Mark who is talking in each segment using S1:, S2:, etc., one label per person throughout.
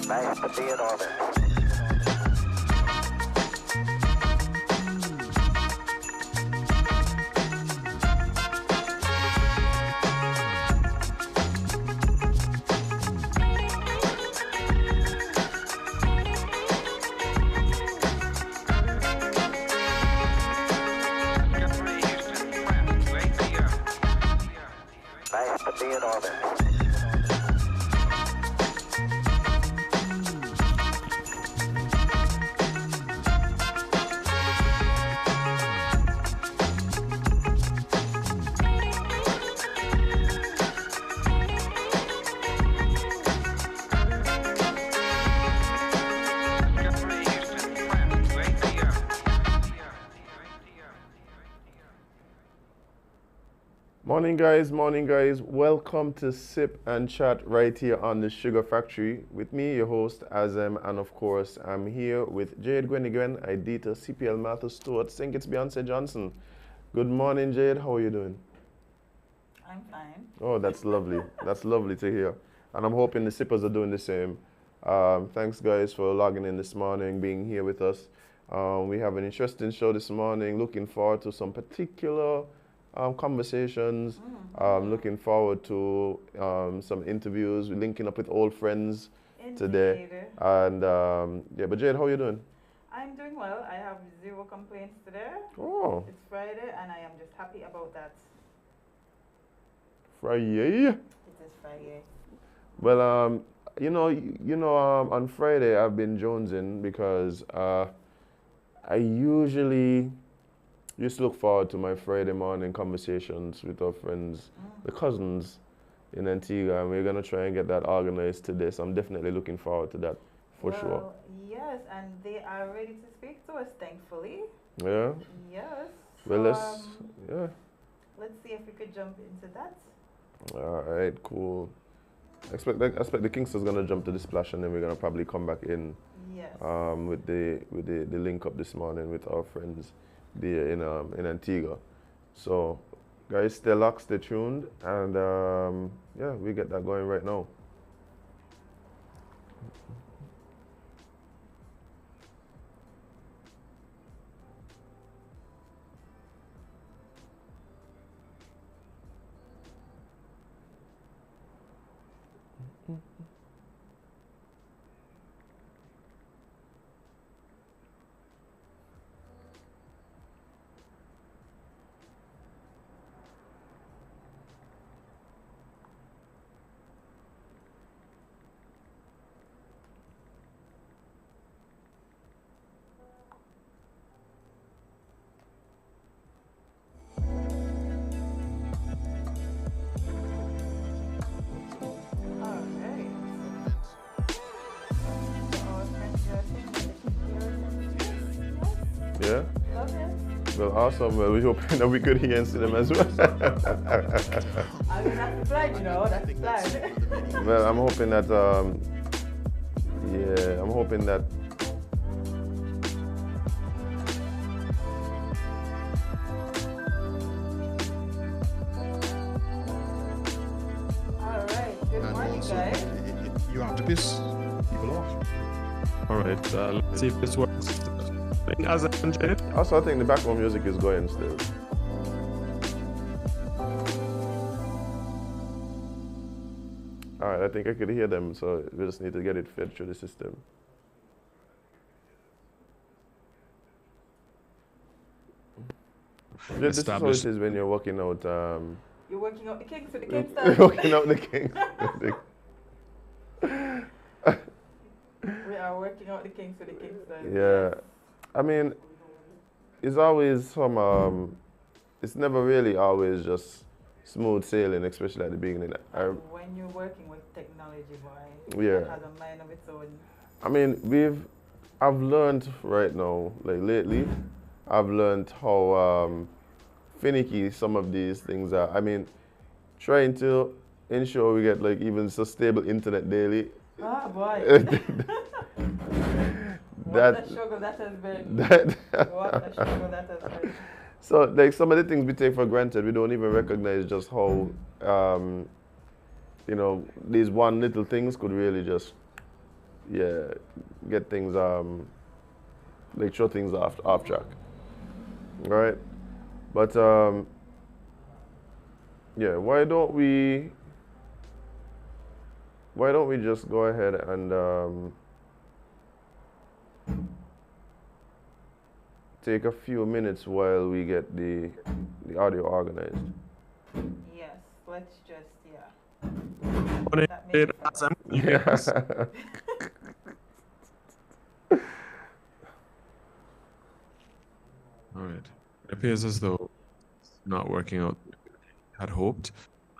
S1: Nice to be in orbit. Nice to be in orbit.
S2: Morning guys, welcome to Sip and Chat right here on the Sugar Factory with me, your host Azem, and of course I'm here with Jade Gwen, Idita, CPL Martha Stewart, think it's Beyonce Johnson. Good morning Jade, how are you doing?
S3: I'm fine.
S2: Oh, that's lovely, that's lovely to hear, and I'm hoping the Sippers are doing the same. Thanks guys for logging in this morning, being here with us. We have an interesting show this morning, looking forward to some particular conversations. Looking forward to some interviews. We're linking up with old friends today. And yeah, but Jade, how are you doing?
S3: I'm doing well. I have zero complaints today.
S2: Oh,
S3: It's Friday and I am just happy about that.
S2: Friday.
S3: It is Friday.
S2: Well, on Friday I've been jonesing because I usually used to look forward to my Friday morning conversations with our friends, the cousins in Antigua, and we're going to try and get that organized today. So I'm definitely looking forward to that for sure.
S3: Yes, and they are ready to speak to us, thankfully.
S2: Yeah?
S3: Yes.
S2: Well,
S3: So, let's see if we could jump into that.
S2: All right, cool. I expect the Kingsters going to jump to the splash, and then we're going to probably come back in
S3: Yes.
S2: with the link up this morning with our friends there in Antigua. So guys, stay locked, stay tuned, and yeah, we get that going right now.
S3: Alright. So our friends are saying
S2: Yeah?
S3: love it.
S2: Well, awesome. Well, we hoping that we could hear and see them as well.
S3: I mean, that's the plan, that's the plan.
S2: Well, I'm hoping that, yeah, I'm hoping that.
S3: Alright, good morning, guys.
S4: You have to piss people off. All right, let's see if this works. As I Jade.
S2: Also, I think the background music is going still. All right, I think I could hear them, so we just need to get it fed through the system. This is how it is when you're working out.
S3: You're working out the kinks with the
S2: You're
S3: Kingston.
S2: working out the kinks.
S3: We are working out the kinks with the Kingston.
S2: Yeah, I mean, it's always some. It's never really always just smooth sailing, especially at the beginning.
S3: When you're working with technology, boy,
S2: Yeah.
S3: it has a mind of its own.
S2: I mean, I've learned right now, like lately, I've learned how finicky some of these things are. I mean, trying to ensure we get like even so stable internet daily.
S3: Ah, boy.
S2: That
S3: what a struggle that has been.
S2: that
S3: What a struggle that has been.
S2: So like some of the things we take for granted, we don't even recognize just how these one little things could really just yeah, get things like throw things off track. All right, but yeah, why don't we just go ahead and take a few minutes while we get the audio organized.
S3: Yes, let's just, yeah.
S4: Morning,
S3: That
S4: Jade,
S3: makes sense.
S4: Azem. You hear us? All right. It appears as though it's not working out the way we had hoped.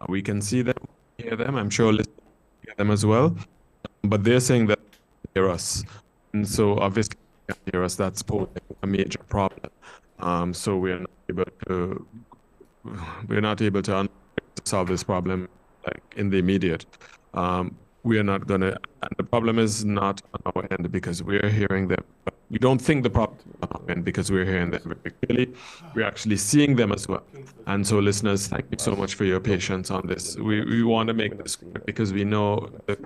S4: We can see them, hear them. I'm sure listeners hear them as well. But they're saying that they hear us. And so obviously they can't hear us. That's posing a major problem. So we're not able to solve this problem like in the immediate. We are not gonna, and the problem is not on our end because we're hearing them. We don't think the problem is on our end because we're hearing them very clearly. We're actually seeing them as well. And so listeners, thank you so much for your patience on this. We want to make this quick because we know the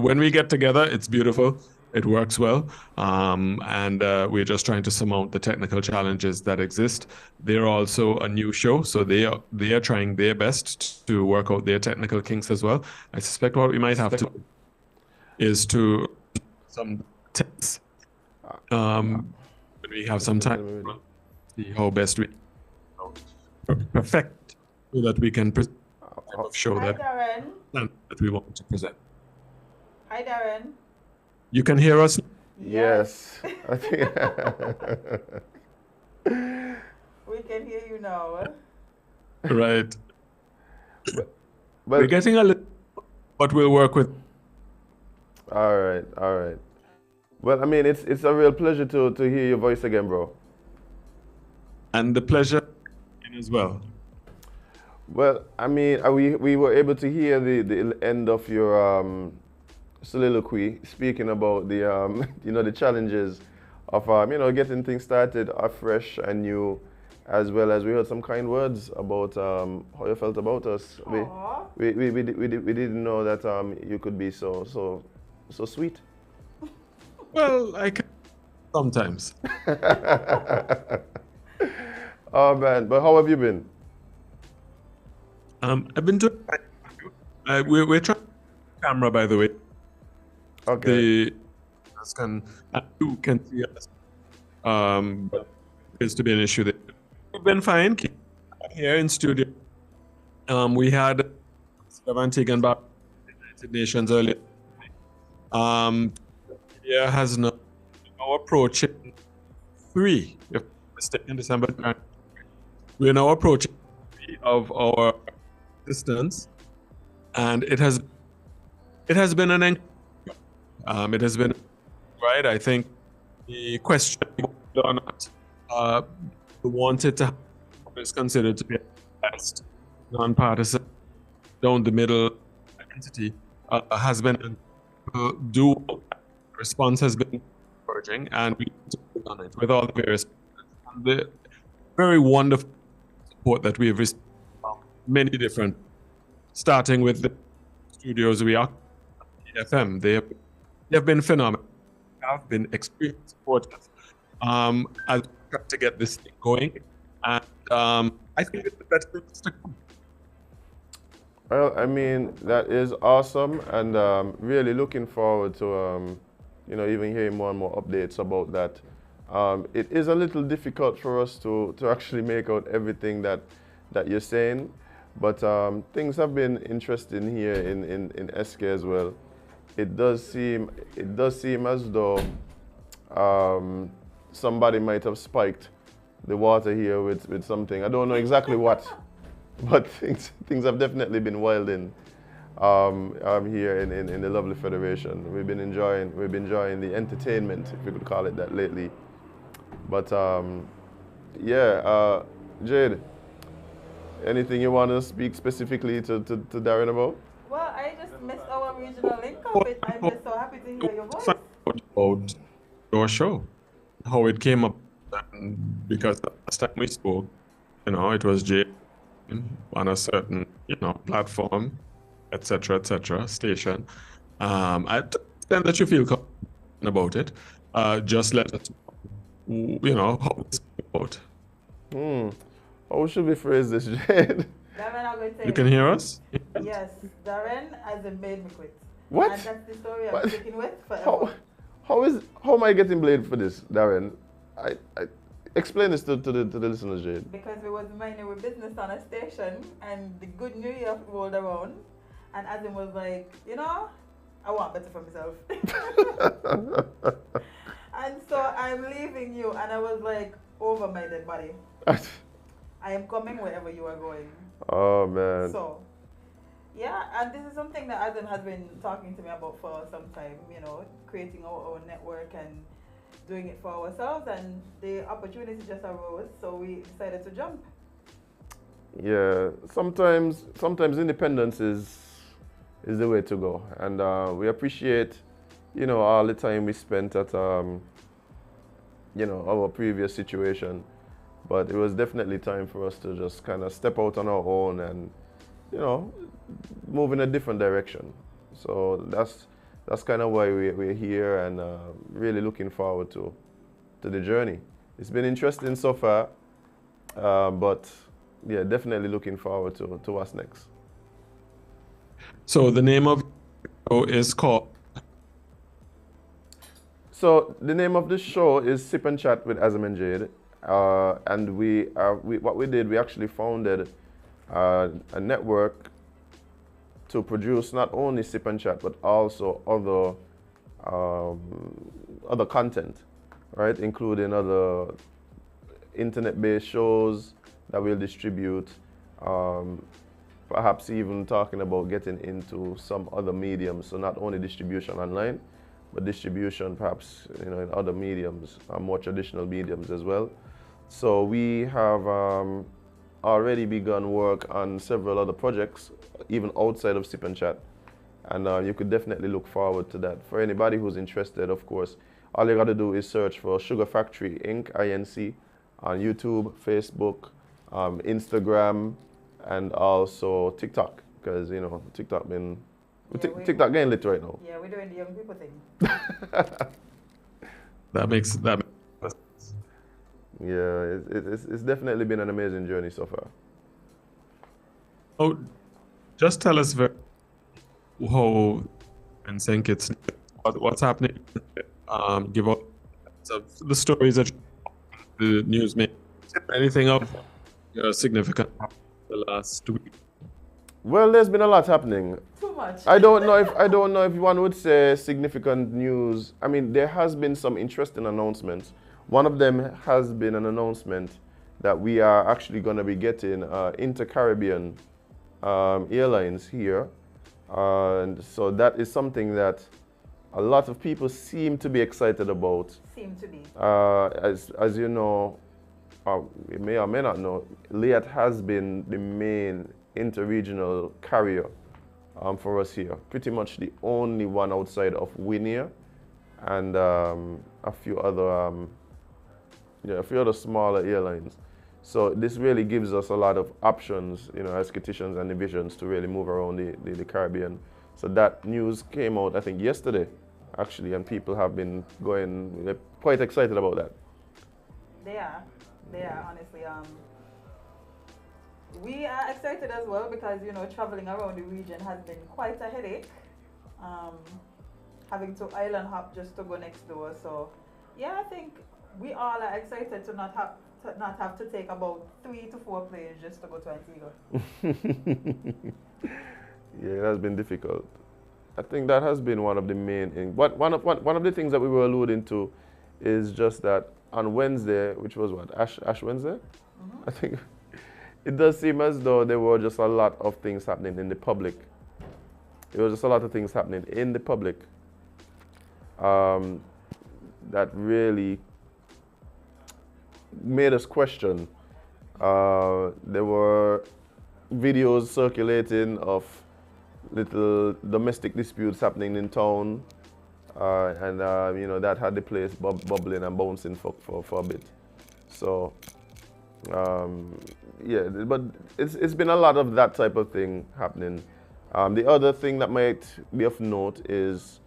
S4: when we get together, it's beautiful. It works well, and we're just trying to surmount the technical challenges that exist. They're also a new show, so they are trying their best to work out their technical kinks as well. I suspect what we might have to do is to some tips when we have some time, see how best we perfect so that we can present the type of show
S3: Hi, Darren.
S4: that we want to present.
S3: Hi, Darren.
S4: You can hear us?
S2: Yes, I think.
S3: We can hear you now.
S4: Right.
S2: But
S4: We're getting a little, but we'll work with.
S2: all right, all right. Well, I mean, it's a real pleasure to hear your voice again, bro.
S4: And the pleasure as well.
S2: Well, I mean, we were able to hear the end of your soliloquy, speaking about the the challenges of getting things started afresh and new, as well as we heard some kind words about how you felt about us.
S3: Aw.
S2: We didn't know that you could be so sweet.
S4: Well, I can sometimes.
S2: Oh man, but how have you been?
S4: I've been doing. We're trying camera, by the way.
S2: Okay.
S4: You can see us. But appears to be an issue there. We've been fine here in studio. We had Antigua and United Nations earlier. India has now approaching 3, if I'm mistaken, December 9th. We are now approaching 3 of our distance, and it has been it has been right. I think the question whether or not we wanted to have is considered to be a best non-partisan down the middle entity has been do response has been encouraging, and we on it with all the various and the very wonderful support that we have received from many different, starting with the studios we are FM. They have been phenomenal. Have been extremely supportive as we try to get this thing going, and I think it's the best things to come.
S2: Well, I mean, that is awesome, and really looking forward to even hearing more and more updates about that. It is a little difficult for us to actually make out everything that you're saying, but things have been interesting here in SK as well. It does seem as though somebody might have spiked the water here with something. I don't know exactly what, but things have definitely been wilding here in the lovely Federation. We've been enjoying the entertainment, if we could call it that, lately. But Jade, anything you want to speak specifically to Darren about?
S3: Well, I just missed our regional link up. I'm just so happy to hear your voice.
S4: About your show, how it came up, and because the last time we spoke, it was Jade on a certain, platform, etc., station. I extent that you feel confident about it, just let us know, how it's about.
S2: How should we phrase this, Jade?
S3: Darren, I'm going to tell
S4: You can hear us?
S3: Yes, Darren hasn't made me quit.
S2: What?
S3: And that's the story I'm
S2: What?
S3: sticking with forever.
S2: How am I getting blamed for this, Darren? I explain this to the listeners, Jade.
S3: Because we was minding our business on a station and the good New Year rolled around and Azem was like, I want better for myself. And so I'm leaving you and I was like, over my dead body. I am coming wherever you are going.
S2: Oh man.
S3: So, yeah, and this is something that Azem has been talking to me about for some time, creating our own network and doing it for ourselves, and the opportunity just arose, so we decided to jump.
S2: Yeah, sometimes independence is the way to go, and we appreciate, all the time we spent at, our previous situation, but it was definitely time for us to just kind of step out on our own and, move in a different direction. So that's kind of why we're here and really looking forward to the journey. It's been interesting so far, but yeah, definitely looking forward to what's next.
S4: So the name of the show is called?
S2: So the name of the show is Sip and Chat with Azem and Jade, and we actually founded a network to produce not only Sip and Chat but also other content, right? Including other internet-based shows that we'll distribute. Perhaps even talking about getting into some other mediums. So not only distribution online, but distribution perhaps in other mediums, more traditional mediums as well. So we have already begun work on several other projects, even outside of Sip and Chat. And you could definitely look forward to that. For anybody who's interested, of course, all you gotta do is search for Sugar Factory Inc., INC, on YouTube, Facebook, Instagram, and also TikTok, because TikTok TikTok getting lit right now.
S3: Yeah, we're doing the young people thing.
S4: That makes sense.
S2: Yeah, it's definitely been an amazing journey so far.
S4: Oh, just tell us how and think it's what's happening. Give up the stories that the news make. Anything of significant the last week?
S2: Well, there's been a lot happening.
S3: Too much.
S2: I don't know if one would say significant news. I mean, there has been some interesting announcements. One of them has been an announcement that we are actually going to be getting inter-Caribbean airlines here. And so that is something that a lot of people seem to be excited about.
S3: Seem to be.
S2: As you know, you may or may not know, Liat has been the main inter-regional carrier for us here. Pretty much the only one outside of Winia and a few other smaller airlines. So this really gives us a lot of options, as Skititians and divisions to really move around the Caribbean. So that news came out, I think, yesterday, actually, and people have been they're quite excited about that.
S3: They are, honestly. We are excited as well because, traveling around the region has been quite a headache. Having to island hop just to go next door. So, yeah, I think we all are excited to not have to take about 3 to 4 planes just to go to Antigua.
S2: Yeah, it has been difficult. I think that has been one of the main things. One of the things that we were alluding to is just that on Wednesday, which was what, Ash Wednesday? I think it does seem as though there were just a lot of things happening in the public. There was just a lot of things happening in the public that really made us question. There were videos circulating of little domestic disputes happening in town, and that had the place bubbling and bouncing for a bit. So yeah, but it's been a lot of that type of thing happening. The other thing that might be of note is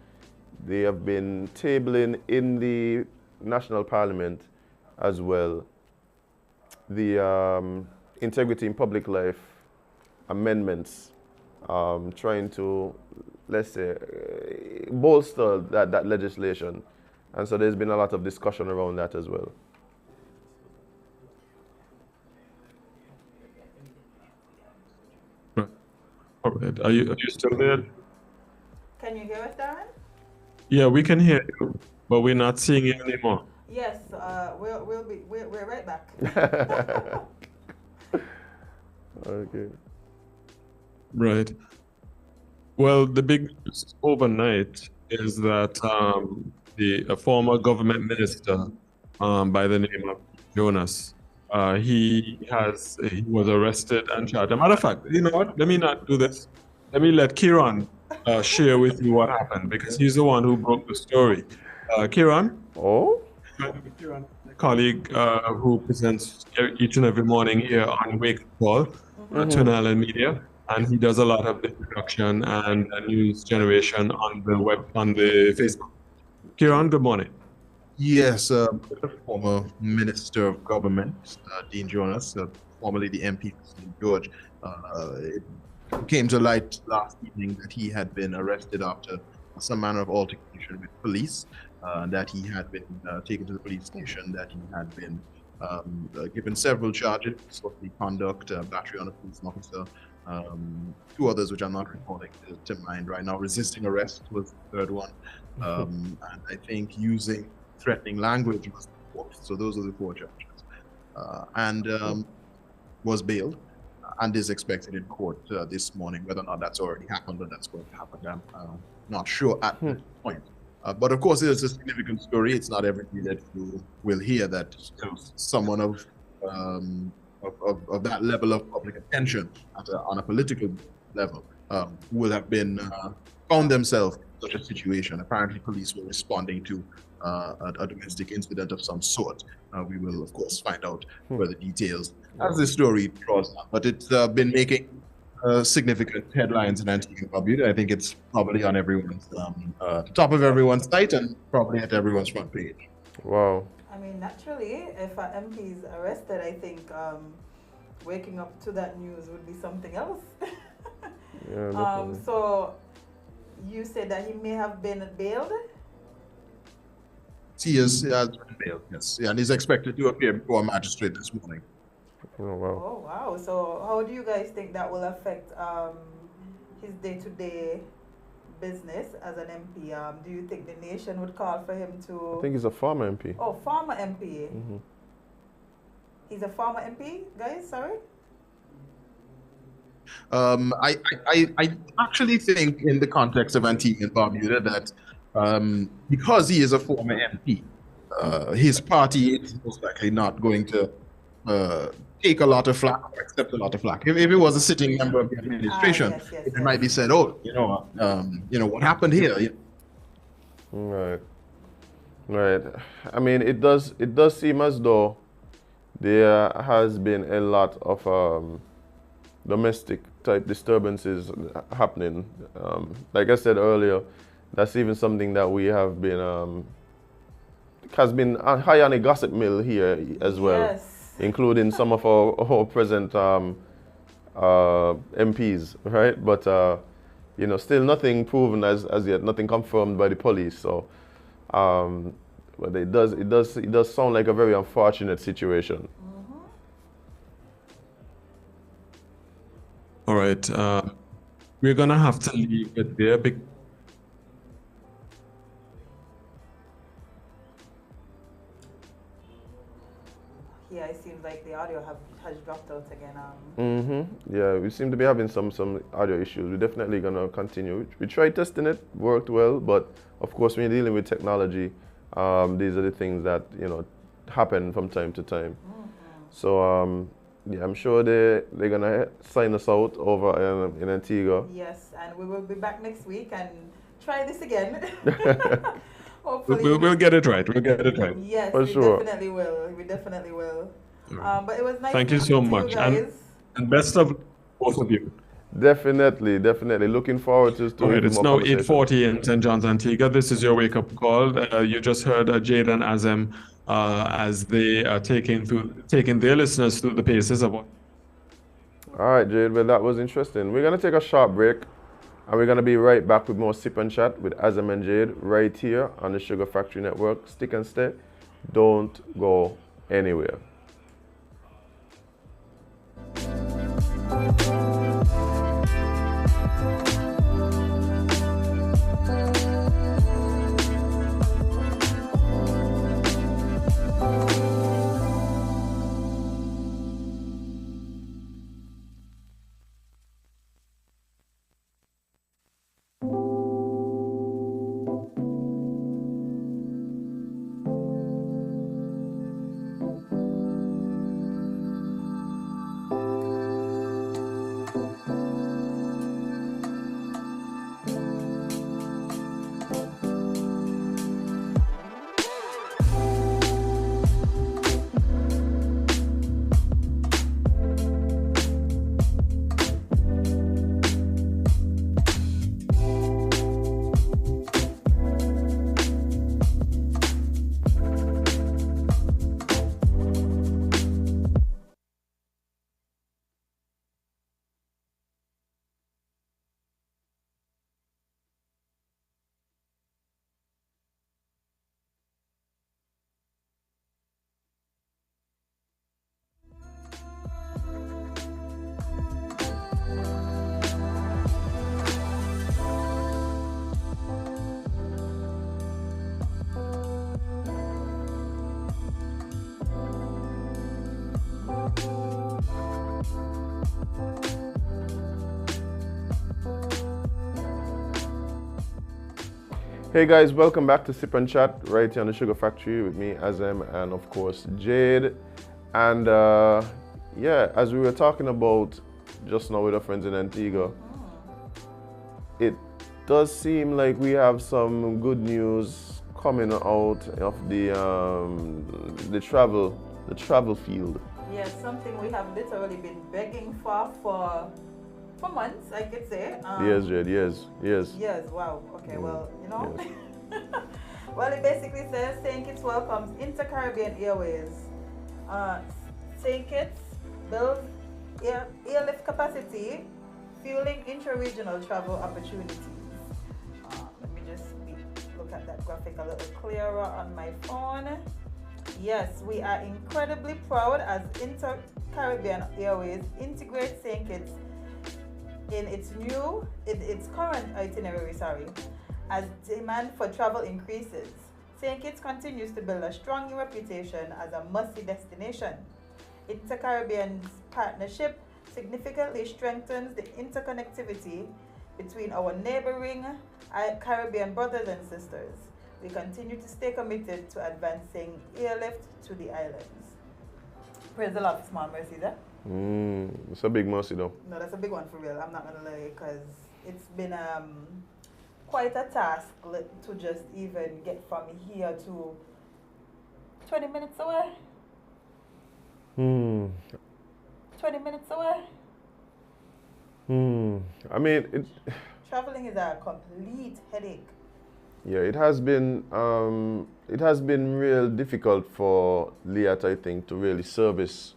S2: They have been tabling in the National Parliament as well the Integrity in Public Life amendments, trying to, let's say, bolster that legislation. And so there's been a lot of discussion around that as well.
S4: All right. Are you still there?
S3: Can you hear us, Darren?
S4: Yeah, we can hear you, but we're not seeing you anymore.
S3: Yes, we're right back.
S2: Okay.
S4: Right. Well, the big news overnight is that a former government minister by the name of Jonas, he was arrested and charged. As a matter of fact, you know what? Let me not do this. Let me let Kieran share with you what happened, because he's the one who broke the story. Kieran?
S2: Oh?
S4: Kieran, a colleague who presents each and every morning here on Wake Up Call, Twin Island Media, and he does a lot of the production and news generation on the Facebook. Kieran, good morning.
S5: Yes, the former Minister of Government, Dean Jonas, formerly the MP for St. George, it came to light last evening that he had been arrested after some manner of altercation with police, that he had been taken to the police station, that he had been given several charges, disorderly conduct, battery on a police officer, two others which I'm not recalling to mind right now. Resisting arrest was the third one, and I think using threatening language was the fourth. So those are the four charges, and was bailed and is expected in court this morning. Whether or not that's already happened or that's going to happen, I'm not sure at this point. But of course, it's a significant story. It's not every day that you will hear that someone of that level of public attention on a political level will have been found themselves in such a situation. Apparently, police were responding to a domestic incident of some sort. We will, of course, find out further details as the story draws on. But it's been making significant headlines in Antigua and Barbuda. I think it's probably on everyone's top of everyone's site and probably at everyone's front page.
S2: Wow.
S3: I mean, naturally, if an MP is arrested, I think waking up to that news would be something else.
S2: Yeah, definitely.
S3: So you said that he may have been bailed?
S5: He has been bailed, yes. Yeah, and he's expected to appear before a magistrate this morning.
S2: Oh, wow.
S3: Oh, wow. So how do you guys think that will affect his day-to-day business as an MP? Do you think the nation would call for him to...
S2: I think he's a former MP.
S3: Oh, former MP.
S2: Mm-hmm.
S3: He's a former MP, guys? Sorry?
S5: I actually think in the context of Antigua and Barbuda that because he is a former MP, his party is most likely not going to take a lot of flack or accept a lot of flack. If it was a sitting member of the administration, it might be said, "Oh, what happened here?"
S2: Right. Right. I mean, it does seem as though there has been a lot of domestic type disturbances happening. Like I said earlier, that's even something that we have been has been high on a gossip mill here as well,
S3: Yes.
S2: including some of our present MPs, right? But still nothing proven as yet, nothing confirmed by the police. So, but it does sound like a very unfortunate situation.
S4: All right. We're going to have to leave it there.
S3: Yeah, it seems like the audio has dropped out again.
S2: Yeah, we seem to be having some audio issues. We're definitely going to continue. We tried testing it, worked well, but of course, when you're dealing with technology, these are the things that, happen from time to time. So, yeah, I'm sure they're going to sign us out over in Antigua.
S3: Yes, and we will be back next week and try this again. Hopefully.
S4: We'll get it right. We'll get it right.
S3: Yes,
S2: For
S3: we
S2: sure.
S3: definitely will. We definitely will.
S4: Right.
S3: But it was nice
S4: Thank you
S3: talking
S4: so
S3: to
S4: much.
S3: guys.
S4: And best of both of you.
S2: Definitely, definitely. Looking forward to
S4: All right,
S2: even
S4: it's
S2: more
S4: now
S2: conversation.
S4: 8:40 in St. John's, Antigua. This is your wake-up call. You just heard Jade and Azem as they are taking their listeners through the paces of what.
S2: All right, Jade, well, that was interesting. We're going to take a short break, and we're going to be right back with more Sip and Chat with Azem and Jade right here on the Sugar Factory Network. Stick and stay. Don't go anywhere. Hey guys, welcome back to Sip and Chat right here on the Sugar Factory with me, Azem, and of course Jade. And yeah, as we were talking about just now with our friends in Antigua, it does seem like we have some good news coming out of the travel field.
S3: Yes, something we have literally been begging for months, I could say.
S2: Yes, Jade, yes.
S3: Yes, wow. Okay, well, you know. Well, it basically says St. Kitts welcomes Inter-Caribbean Airways. St. Kitts builds airlift capacity, fueling intra-regional travel opportunities. Let me just look at that graphic a little clearer on my phone. Yes, we are incredibly proud as Inter-Caribbean Airways integrates St. Kitts in its current itinerary, as demand for travel increases. St. Kitts continues to build a strong reputation as a must-see destination. Inter-Caribbean's partnership significantly strengthens the interconnectivity between our neighboring Caribbean brothers and sisters. We continue to stay committed to advancing airlift to the islands. Praise the Lord for small mercies, eh?
S2: It's a big mercy though.
S3: No, that's a big one for real. I'm not gonna lie, because it's been quite a task to just even get from here to 20 minutes away. 20 minutes away.
S2: I mean,
S3: Traveling is a complete headache.
S2: yeah, it has been real difficult for Liat, I think, to really service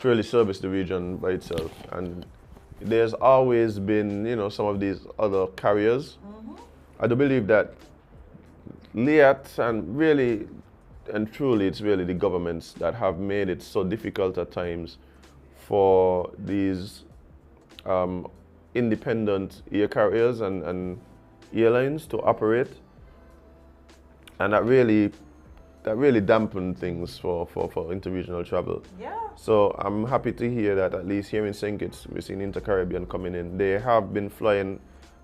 S2: the region by itself. And there's always been, some of these other carriers. I do believe that Liat and truly it's really the governments that have made it so difficult at times for these independent air carriers and airlines to operate, and that really dampened things for interregional travel.
S3: Yeah.
S2: So I'm happy to hear that at least here in St. Kitts, we've seen Inter-Caribbean coming in. They have been flying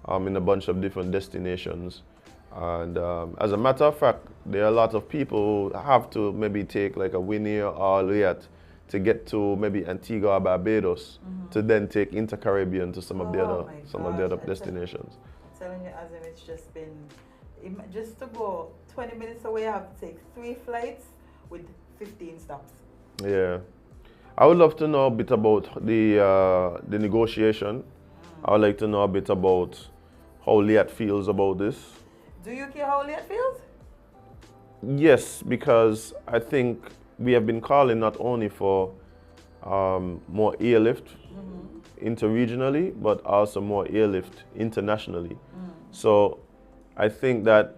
S2: in a bunch of different destinations. And as a matter of fact, there are a lot of people who have to maybe take like a Winnie or Liat to get to maybe Antigua or Barbados to then take Inter-Caribbean to some of the other destinations.
S3: I'm telling you, Azem, it's just been, just to go 20 minutes away, I have to take 3 flights with 15 stops.
S2: Yeah. I would love to know a bit about the negotiation. I would like to know a bit about how Liat feels about this.
S3: Do you care how Liat feels?
S2: Yes, because I think we have been calling not only for more airlift interregionally, but also more airlift internationally. So I think that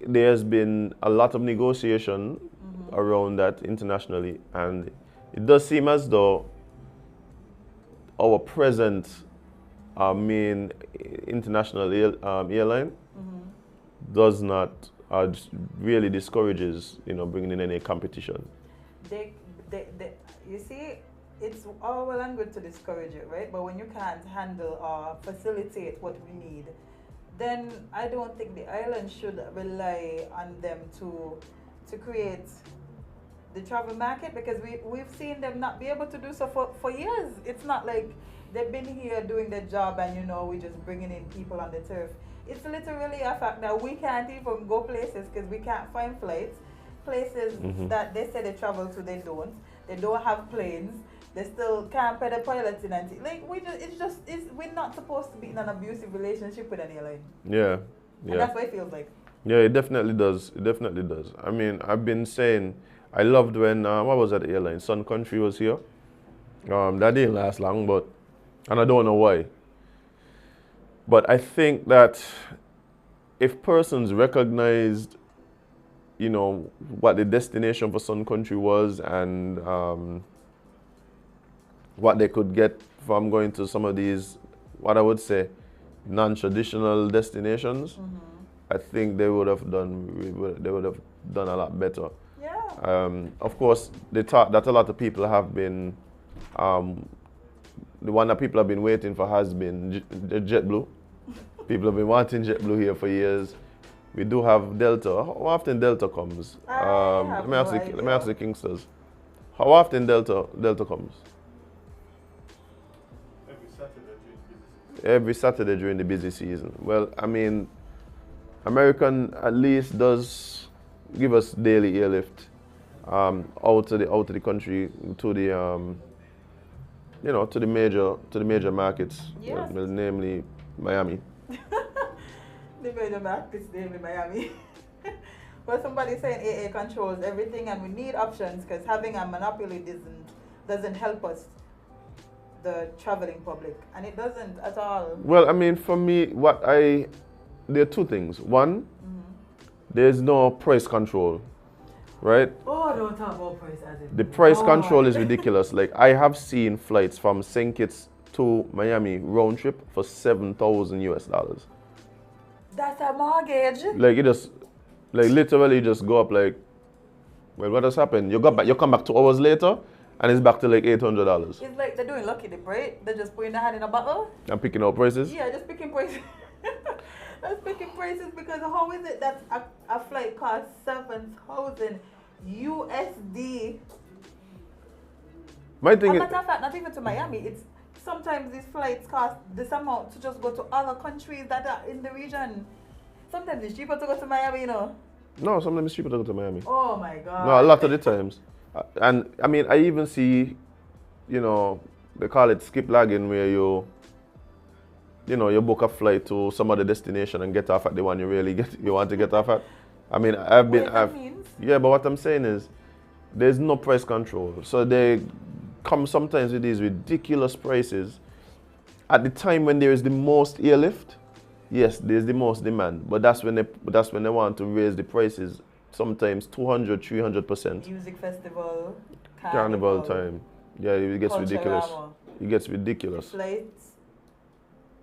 S2: there's been a lot of negotiation around that internationally, and it does seem as though our present main international airline does not really discourages bringing in any competition.
S3: They, you see, it's all well and good to discourage it, right? But when you can't handle or facilitate what we need, then I don't think the island should rely on them to create the travel market, because we've seen them not be able to do so for years. It's not like they've been here doing their job and we're just bringing in people on the turf. It's literally a fact that we can't even go places because we can't find flights. Places that they say they travel to, they don't. They don't have planes. They still can't pay the pilots in, and like we're not supposed to be in an abusive relationship with an airline.
S2: Yeah.
S3: And that's what it feels like.
S2: Yeah, it definitely does. It definitely does. I mean, I've been saying, I loved when, what was that airline? Sun Country was here. That didn't last long, and I don't know why. But I think that if persons recognized, what the destination for Sun Country was and what they could get from going to some of these, what I would say, non-traditional destinations, I think they would have done a lot better.
S3: Yeah.
S2: Of course, they thought that a lot of people have been, the one that people have been waiting for has been JetBlue. People have been wanting JetBlue here for years. We do have Delta. How often Delta comes? Let me ask the Kingsters. How often Delta comes? Every Saturday during the busy season. Well, I mean, American at least does give us daily airlift out of the country to the to the major markets,
S3: Yes.
S2: namely Miami.
S3: The major markets, namely Miami. Well, somebody's saying AA controls everything, and we need options because having a monopoly doesn't help us, the traveling public, and it doesn't at all.
S2: Well, I mean, for me, there are two things. One, there's no price control, right?
S3: Oh, don't talk about price, Azem.
S2: The price control is ridiculous. Like, I have seen flights from St. Kitts to Miami round trip for $7,000 US.
S3: That's a mortgage.
S2: Like, literally just go up like, well, what has happened? You come back 2 hours later, and it's back to like $800.
S3: It's like they're doing lucky dip, right? They're just putting their hand in a bottle.
S2: And picking out prices?
S3: Yeah, just picking prices. Just picking prices, because how is it that a flight costs 7,000 USD?
S2: My thing is,
S3: Matter of fact, not even to Miami. It's sometimes these flights cost this amount to just go to other countries that are in the region. Sometimes it's cheaper to go to Miami,
S2: no, sometimes it's cheaper to go to Miami.
S3: Oh my God.
S2: No, a lot of the times. And I mean, I even see, they call it skip lagging, where you book a flight to some other destination and get off at the one you want to get off at. I mean, yeah, but what I'm saying is, there's no price control. So they come sometimes with these ridiculous prices. At the time when there is the most airlift, yes, there's the most demand, but that's when they want to raise the prices. Sometimes 200, 300%.
S3: Music festival,
S2: Carnival time. Yeah, it gets ridiculous. It gets ridiculous.
S3: Flights,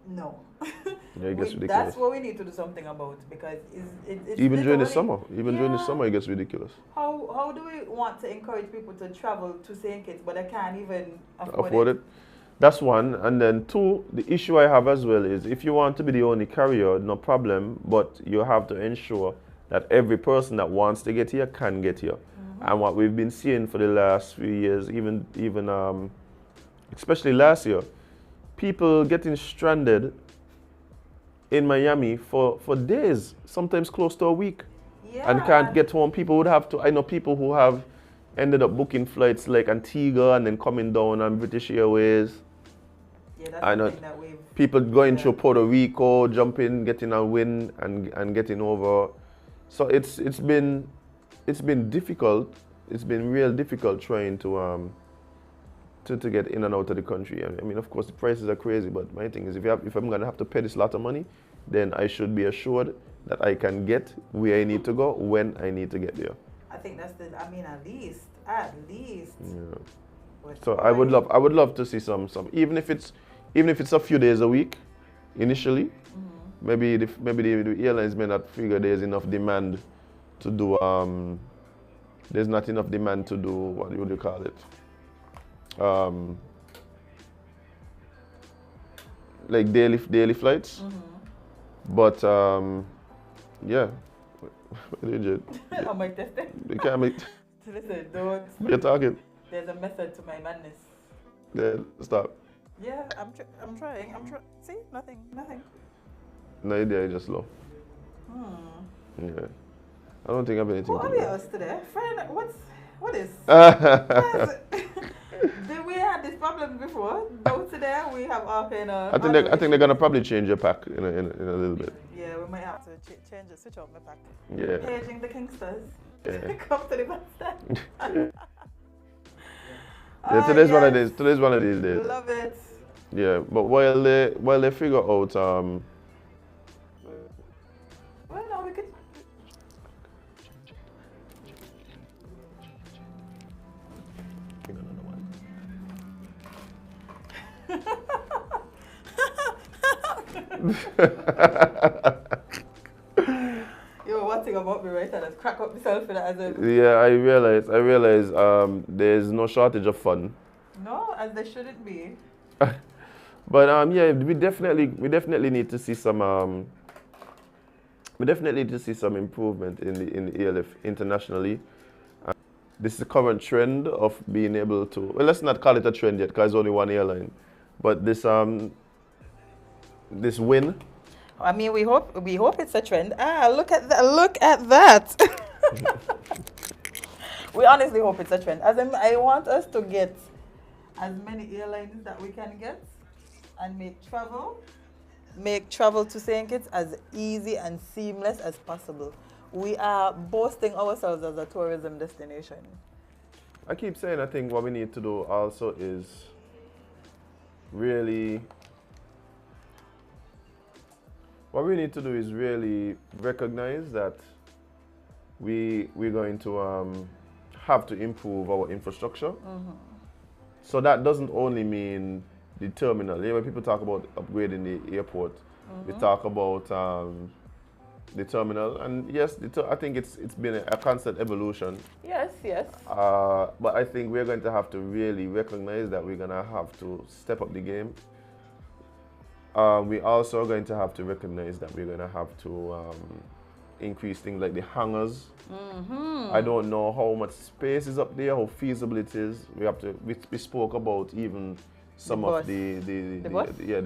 S3: no.
S2: Yeah, it gets ridiculous.
S3: That's what we need to do something about, because it's
S2: even during the summer.
S3: During
S2: the summer, it gets ridiculous.
S3: How do we want to encourage people to travel to St. Kitts, but they can't even
S2: afford it? That's one. And then two, the issue I have as well is, if you want to be the only carrier, no problem, but you have to ensure that every person that wants to get here can get here. And what we've been seeing for the last few years, even especially last year, people getting stranded in Miami for days, sometimes close to a week, and can't get home. People would have to, I know people who have ended up booking flights like Antigua and then coming down on British Airways.
S3: Yeah, that's
S2: I know
S3: something that we've...
S2: people going
S3: Yeah.
S2: through Puerto Rico, jumping, getting a win and getting over. So it's been difficult. It's been real difficult trying to get in and out of the country. I mean, of course, the prices are crazy, but my thing is, if I'm gonna have to pay this lot of money, then I should be assured that I can get where I need to go when I need to get there.
S3: I think that's at least.
S2: Yeah.
S3: But
S2: So I would love to see some even if it's a few days a week, initially. Maybe the airlines may not figure there's enough demand to do there's not enough demand to do what would you call it? Like daily flights. But yeah. What did you do?
S3: Am I testing?
S2: You can't make
S3: Listen, don't.
S2: you're talking.
S3: There's a method to my madness.
S2: Yeah, stop.
S3: Yeah, I'm trying. See, nothing.
S2: No idea, you just low. Yeah. I don't think I have anything
S3: What
S2: to
S3: are
S2: do.
S3: we else today? Friend, what is? Did we have this problem before? Though today we have all kind of...
S2: I think they're gonna probably change your pack in a little bit.
S3: Yeah, we might have to change it, switch out my pack.
S2: Yeah.
S3: Paging the Kingsters.
S2: Yeah.
S3: Come to the bandstand.
S2: Yeah, today's one of these. Today's one of these days.
S3: Love it.
S2: Yeah, but while they figure out
S3: Well, no, we could... Yo, one thing about me, right? I just crack up myself for that as a...
S2: yeah, I realize there's no shortage of fun.
S3: No, as there shouldn't be.
S2: But yeah, we definitely need to see some improvement in the ELF internationally. This is the current trend of being able to, well, let's not call it a trend yet because it's only one airline, but this win.
S3: I mean, we hope it's a trend. Look at that. We honestly hope it's a trend. I want us to get as many airlines that we can get and make travel to St. Kitts as easy and seamless as possible. We are boasting ourselves as a tourism destination.
S2: I keep saying I think what we need to do also is really recognize that we're going to have to improve our infrastructure. So that doesn't only mean the terminal. Yeah, when people talk about upgrading the airport, we talk about the terminal, and yes, I think it's been a constant evolution.
S3: Yes.
S2: But I think we're going to have to really recognize that we're going to have to step up the game. We also are going to have to recognize that we're going to have to increase things like the hangars. I don't know how much space is up there, how feasible it is. We spoke about even some of the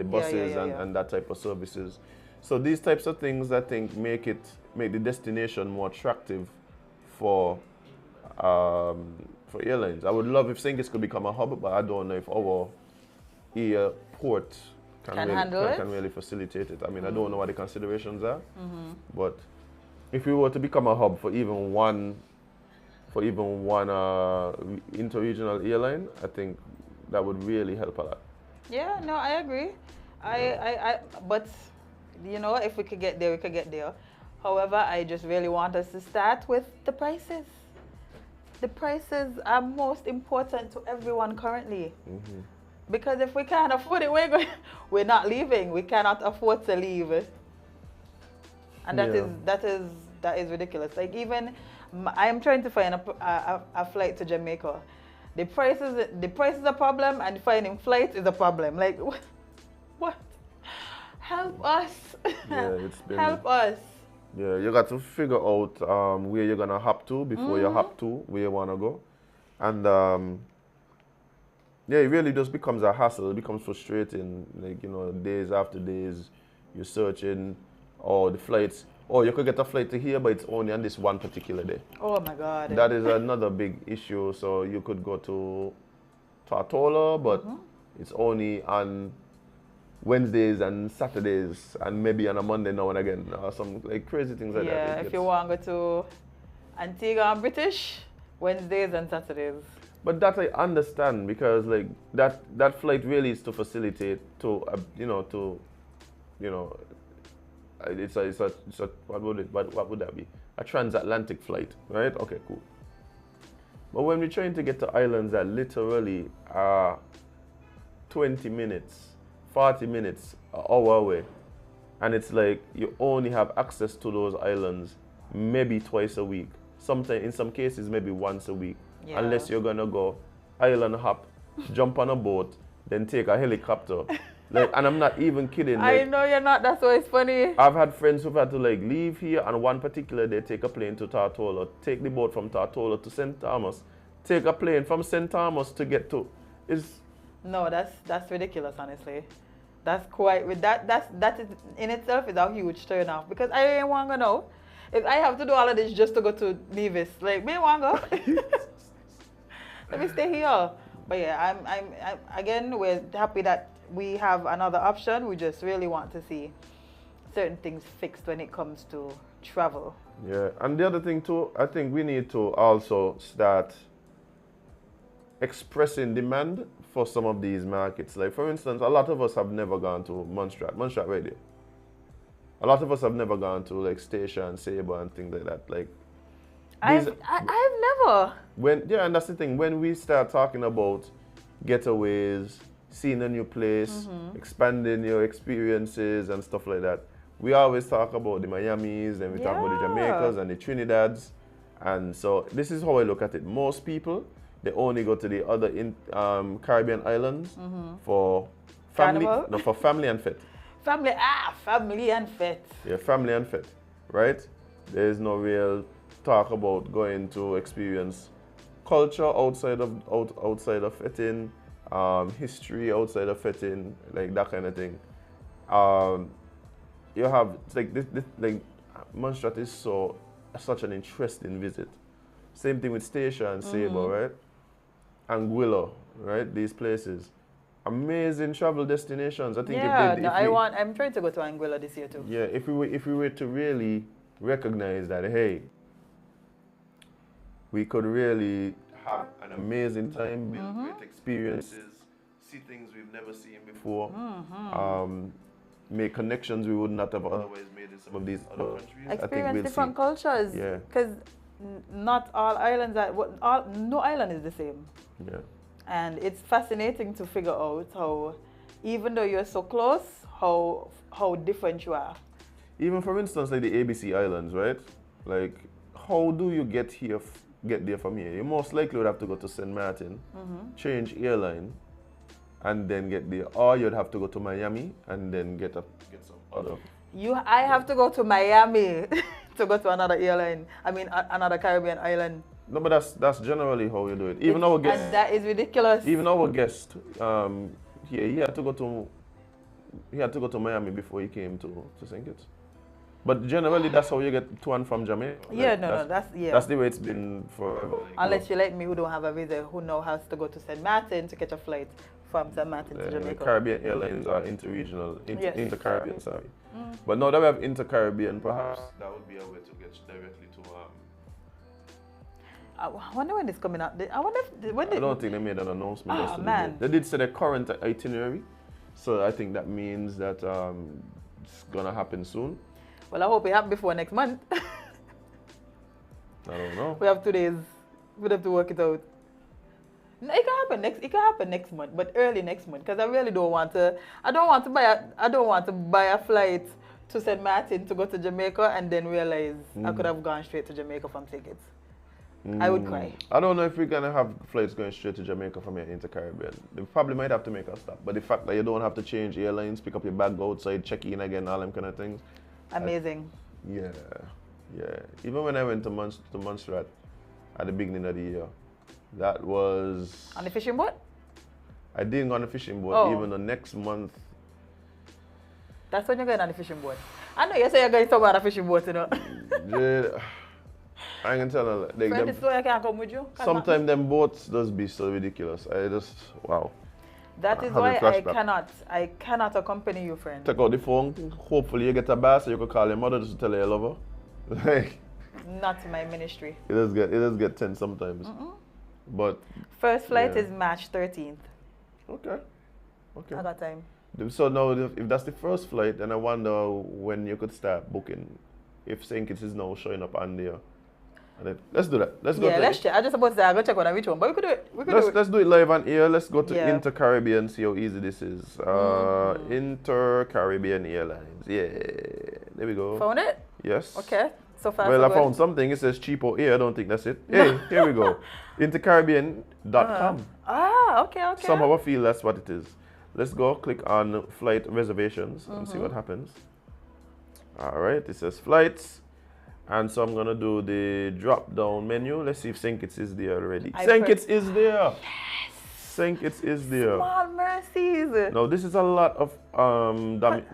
S2: buses and that type of services. So these types of things, I think, make the destination more attractive for airlines. I would love if St. Kitts could become a hub, but I don't know if our airport can really facilitate it. I mean, I don't know what the considerations are, but if we were to become a hub for even one interregional airline, I think that would really help a lot.
S3: Yeah, no, I agree. But you know, if we could get there, we could get there. However, I just really want us to start with the prices. The prices are most important to everyone currently. Because if we can't afford it, we're not leaving. We cannot afford to leave. And that is ridiculous. Like, even I'm trying to find a flight to Jamaica. The price is a problem, and finding flights is a problem. Like, what? Help us. Help us.
S2: Yeah, you got to figure out where you're gonna hop to before you hop to where you wanna go, and yeah, it really just becomes a hassle. It becomes frustrating. Like, you know, days after days, you're searching. Oh, the flights or you could get a flight to here, but it's only on this one particular day.
S3: Oh my God.
S2: That is another big issue. So you could go to Tortola, but it's only on Wednesdays and Saturdays, and maybe on a Monday now and again, or some like crazy things like that.
S3: Yeah, if you want to go to Antigua and British, Wednesdays and Saturdays.
S2: But that I understand, because like that flight really is to facilitate it's a what would that be? A transatlantic flight, right? Okay, cool. But when we're trying to get to islands that literally are 20 minutes, 40 minutes, an hour away, and it's like you only have access to those islands maybe twice a week. Sometimes, in some cases, maybe once a week.
S3: Yeah.
S2: Unless you're gonna go island hop, jump on a boat, then take a helicopter. Like, and I'm not even kidding. Like,
S3: I know you're not, that's why it's funny.
S2: I've had friends who've had to like leave here, and one particular day take a plane to Tortola, take the boat from Tortola to St. Thomas, take a plane from St. Thomas to get to.
S3: No, that's ridiculous, honestly. That's quite that is in itself is a huge turn off, because I ain't want to know if I have to do all of this just to go to Nevis. Like, me want to go. Let me stay here. But yeah, I'm again, we're happy that we have another option. We just really want to see certain things fixed when it comes to travel.
S2: Yeah, and the other thing too, I think we need to also start expressing demand for some of these markets. Like, for instance, a lot of us have never gone to Montserrat Radio. A lot of us have never gone to like Station, Sabre, and things like that. Like,
S3: I've never.
S2: And that's the thing. When we start talking about getaways, seeing a new place, expanding your experiences and stuff like that, we always talk about the Miamis, and we talk about the Jamaicas and the Trinidads. And so this is how I look at it. Most people, they only go to the other Caribbean islands for family.
S3: Carnival?
S2: No, for family and fete.
S3: Family and fete.
S2: Yeah, family and fete, right? There is no real talk about going to experience culture outside of fetting, history outside of fetting, like that kind of thing. You have like this like Montserrat is such an interesting visit. Same thing with Station, Sabre, right? Anguilla, right? These places. Amazing travel destinations. I think
S3: I'm trying to go to Anguilla this year too.
S2: Yeah, if we were to really recognize that, hey, we could really have an amazing time, build great experiences, see things we've never seen before, make connections we would not have otherwise made in some of these other countries.
S3: Experience different cultures.
S2: Yeah.
S3: Because not all islands no island is the same.
S2: Yeah.
S3: And it's fascinating to figure out how, even though you're so close, how different you are.
S2: Even for instance, like the ABC Islands, right? Like, how do you get there from here? You most likely would have to go to St. Martin, change airline, and then get there. Or you'd have to go to Miami and then get some other.
S3: I have to go to Miami to go to another airline. I mean, another Caribbean island.
S2: No, but that's generally how you do it. Even our guest.
S3: And that is ridiculous.
S2: Even our guest, he had to go to Miami before he came to St. Kitts. But generally, that's how you get to and from Jamaica.
S3: Yeah,
S2: like, that's the way it's been forever.
S3: Unless you're like me, who don't have a visa, who now has to go to St. Martin to catch a flight from St. Martin to Jamaica.
S2: Caribbean Airlines are inter-Caribbean, sorry. But now that we have inter-Caribbean, perhaps that would be a way to get directly to.
S3: I wonder when it's coming out. I
S2: don't think they made an announcement.
S3: Oh, man.
S2: They did say the current itinerary, so I think that means that it's gonna happen soon.
S3: Well, I hope it happens before next month.
S2: I don't know.
S3: We have 2 days. We'd have to work it out. No, it can happen next month, but early next month, because I really don't want to. I don't want to buy a flight to St. Martin to go to Jamaica and then realize I could have gone straight to Jamaica from tickets. I would cry.
S2: I don't know if we're gonna have flights going straight to Jamaica from here into Caribbean. They probably might have to make a stop, but the fact that you don't have to change airlines, pick up your bag, go outside, check in again, all them kind of things.
S3: Amazing.
S2: Yeah. Even when I went to Montserrat at the beginning of the year, that was
S3: on the fishing boat.
S2: I didn't go on the fishing boat. Even the next month.
S3: That's when you're going on the fishing boat. I know you say you're going somewhere on a fishing boat, you know.
S2: Jade, I can tell her. Like,
S3: Friend, so I can't come with you.
S2: sometimes them boats does be so ridiculous. I just, wow.
S3: That is
S2: having
S3: why
S2: flashback.
S3: I cannot accompany you, friend.
S2: Take out the phone. Hopefully you get a bass so you can call your mother just to tell her you love her. Like,
S3: Not my ministry.
S2: it does get tense sometimes. But
S3: First flight
S2: Yeah.
S3: is March 13th.
S2: okay. Okay.
S3: I got time.
S2: So now if that's the first flight, then I wonder when you could start booking. If St. Kitts is now showing up on there. And then, let's do that. Let's go
S3: Yeah,
S2: to
S3: let's check. I just about to say I go check on which one, but we could do it. We could do it.
S2: let's do it live on air. Let's go to
S3: Yeah.
S2: Inter-Caribbean, see how easy this is. Inter-Caribbean Airlines. Yeah. There we go.
S3: Found it?
S2: Yes.
S3: Okay. So far,
S2: Well,
S3: so
S2: I
S3: good.
S2: found something. It says cheapo air. I don't think that's it. Hey, here we go. Intercaribbean.com.
S3: Okay.
S2: Somehow I feel that's what it is. Let's go click on flight reservations and see what happens. All right, it says flights. And so I'm going to do the drop down menu. Let's see if St. Kitts is there already. St. Kitts is there. Yes. St. Kitts is there.
S3: Small mercies.
S2: Now, this is a lot of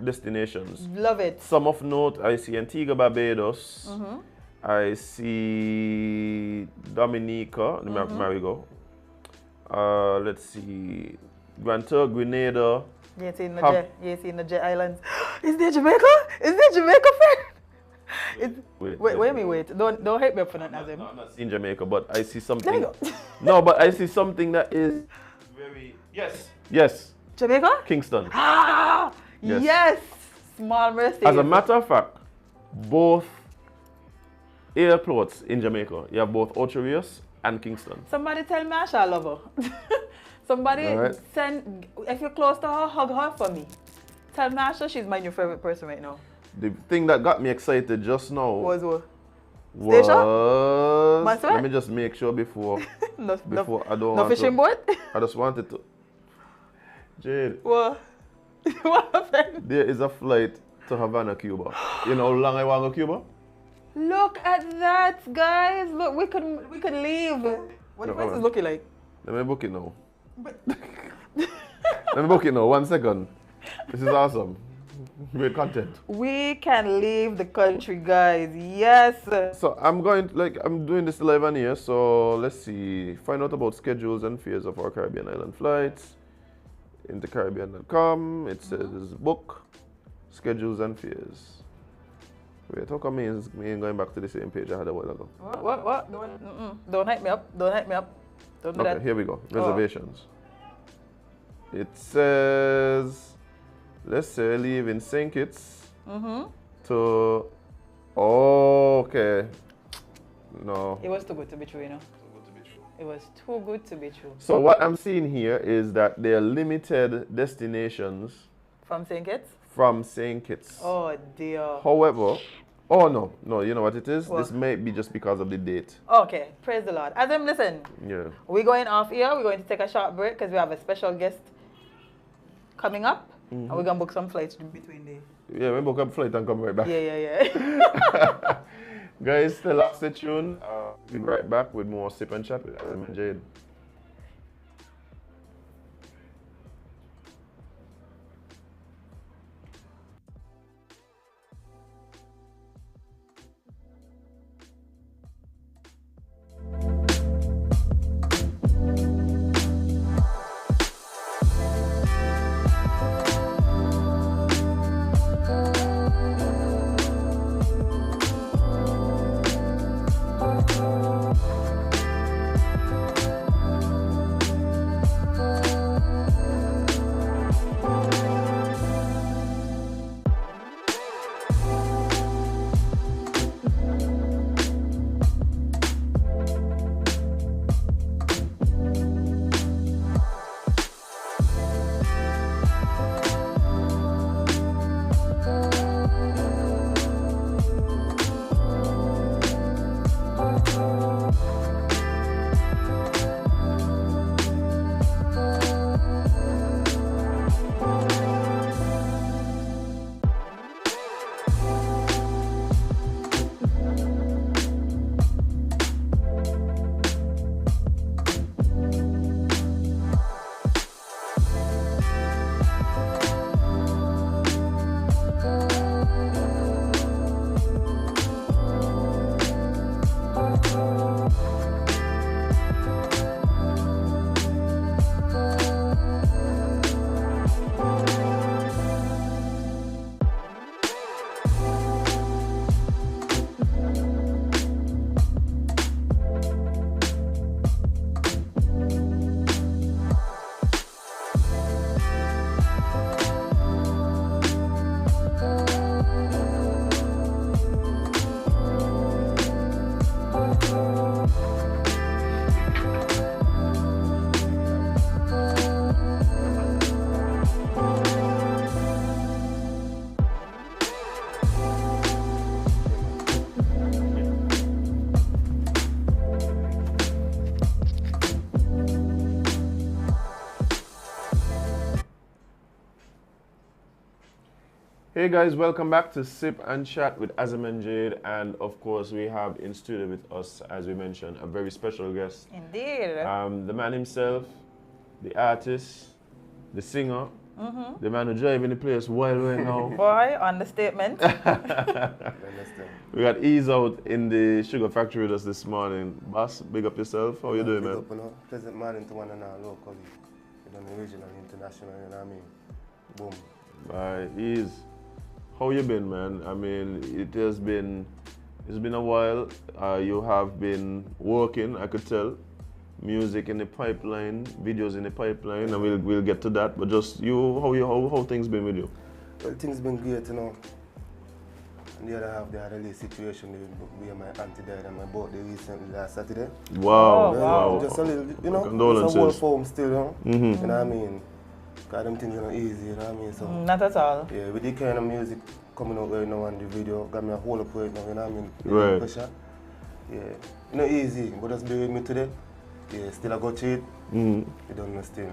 S2: destinations.
S3: Love it.
S2: Some of note, I see Antigua, Barbados. I see Dominica, there we go. Let's see, Grantor, Grenada.
S3: You see in the Jet Islands. Is there Jamaica? Is there Jamaica, friend? Wait. Don't hate me up for that, Azem.
S2: I'm not seeing Jamaica, but I see something.
S3: There you go.
S2: No, but I see something that is very. Yes.
S3: Jamaica?
S2: Kingston.
S3: Ah!
S2: Yes.
S3: Yes! Small mercy.
S2: As a matter of fact, both airports in Jamaica, you have both Ocho Rios and Kingston.
S3: Somebody tell me I shall love her. Somebody
S2: Alright.
S3: send, if you're close to her, hug her for me. Tell Marsha she's my new favorite person right now.
S2: The thing that got me excited just now
S3: Was what?
S2: was.
S3: Mansell?
S2: Let me just make sure before.
S3: No
S2: I don't want
S3: fishing
S2: to.
S3: boat?
S2: I just wanted to. Jade,
S3: What? What happened?
S2: there is a flight to Havana, Cuba. You know how long I want to go Cuba?
S3: Look at that, guys. Look, we could leave. What the place is looking like?
S2: Let me book it now. Let me book it now. 1 second. This is awesome. Great content.
S3: We can leave the country, guys. Yes.
S2: So I'm doing this live on here. So let's see. Find out about schedules and fares of our Caribbean island flights. Intercaribbean.com. It says book, schedules and fares. Wait, how come me ain't going back to the same page I had a while ago?
S3: What? Don't hype me up. Don't hype me up. Don't do
S2: Okay,
S3: that.
S2: here we go. Reservations. It says, let's say leave in St. Kitts to. Oh, okay. No.
S3: It was too good to be true, you know. It was too good to be true.
S2: So what I'm seeing here is that there are limited destinations
S3: From St. Kitts?
S2: from St. Kitts.
S3: Oh dear.
S2: However, no, you know what it is?
S3: What?
S2: This may be just because of the date.
S3: Okay, praise the Lord. Azem, listen.
S2: Yeah.
S3: We're going off here. We're going to take a short break because we have a special guest coming up. And we're going to book some flights in between days.
S2: Yeah, we book up flight and come right back.
S3: Yeah.
S2: Guys, stay tuned. We'll be right back with more Sip and Chat with Azem and Jade. Hey guys, welcome back to Sip and Chat with Azem and Jade, and of course we have in studio with us, as we mentioned, a very special guest.
S3: Indeed.
S2: The man himself, the artist, the singer, the man who driving the place wild right now.
S3: Boy, understatement.
S2: We got Ease out in the sugar factory with us this morning. Boss, big up yourself. How you doing, man?
S6: Up, you know, pleasant morning to one and all locally. You know, regional, international, you know what I mean? Boom.
S2: Right, Ease. How you been, man? I mean, it's been a while. You have been working, I could tell. Music in the pipeline, videos in the pipeline, and we'll get to that. But just how things been with you?
S6: Well, things been great, you know. And the other half, they had a little situation where my auntie died on my birthday recently last Saturday.
S2: Wow,
S3: Oh,
S2: wow.
S6: Just a little, you know,
S2: Condolences.
S6: it's a whole form still, you know.
S2: Mm-hmm.
S6: You know what I mean? Because them things are not easy, you know what I mean? So,
S3: Not at all.
S6: yeah, with the kind of music coming out right now on the video, got me a whole up right now, you know what I mean?
S2: Right.
S6: Pressure. Yeah, not easy, but just be with me today. Yeah, still I got cheat.
S2: Mm-hmm.
S6: You don't know still.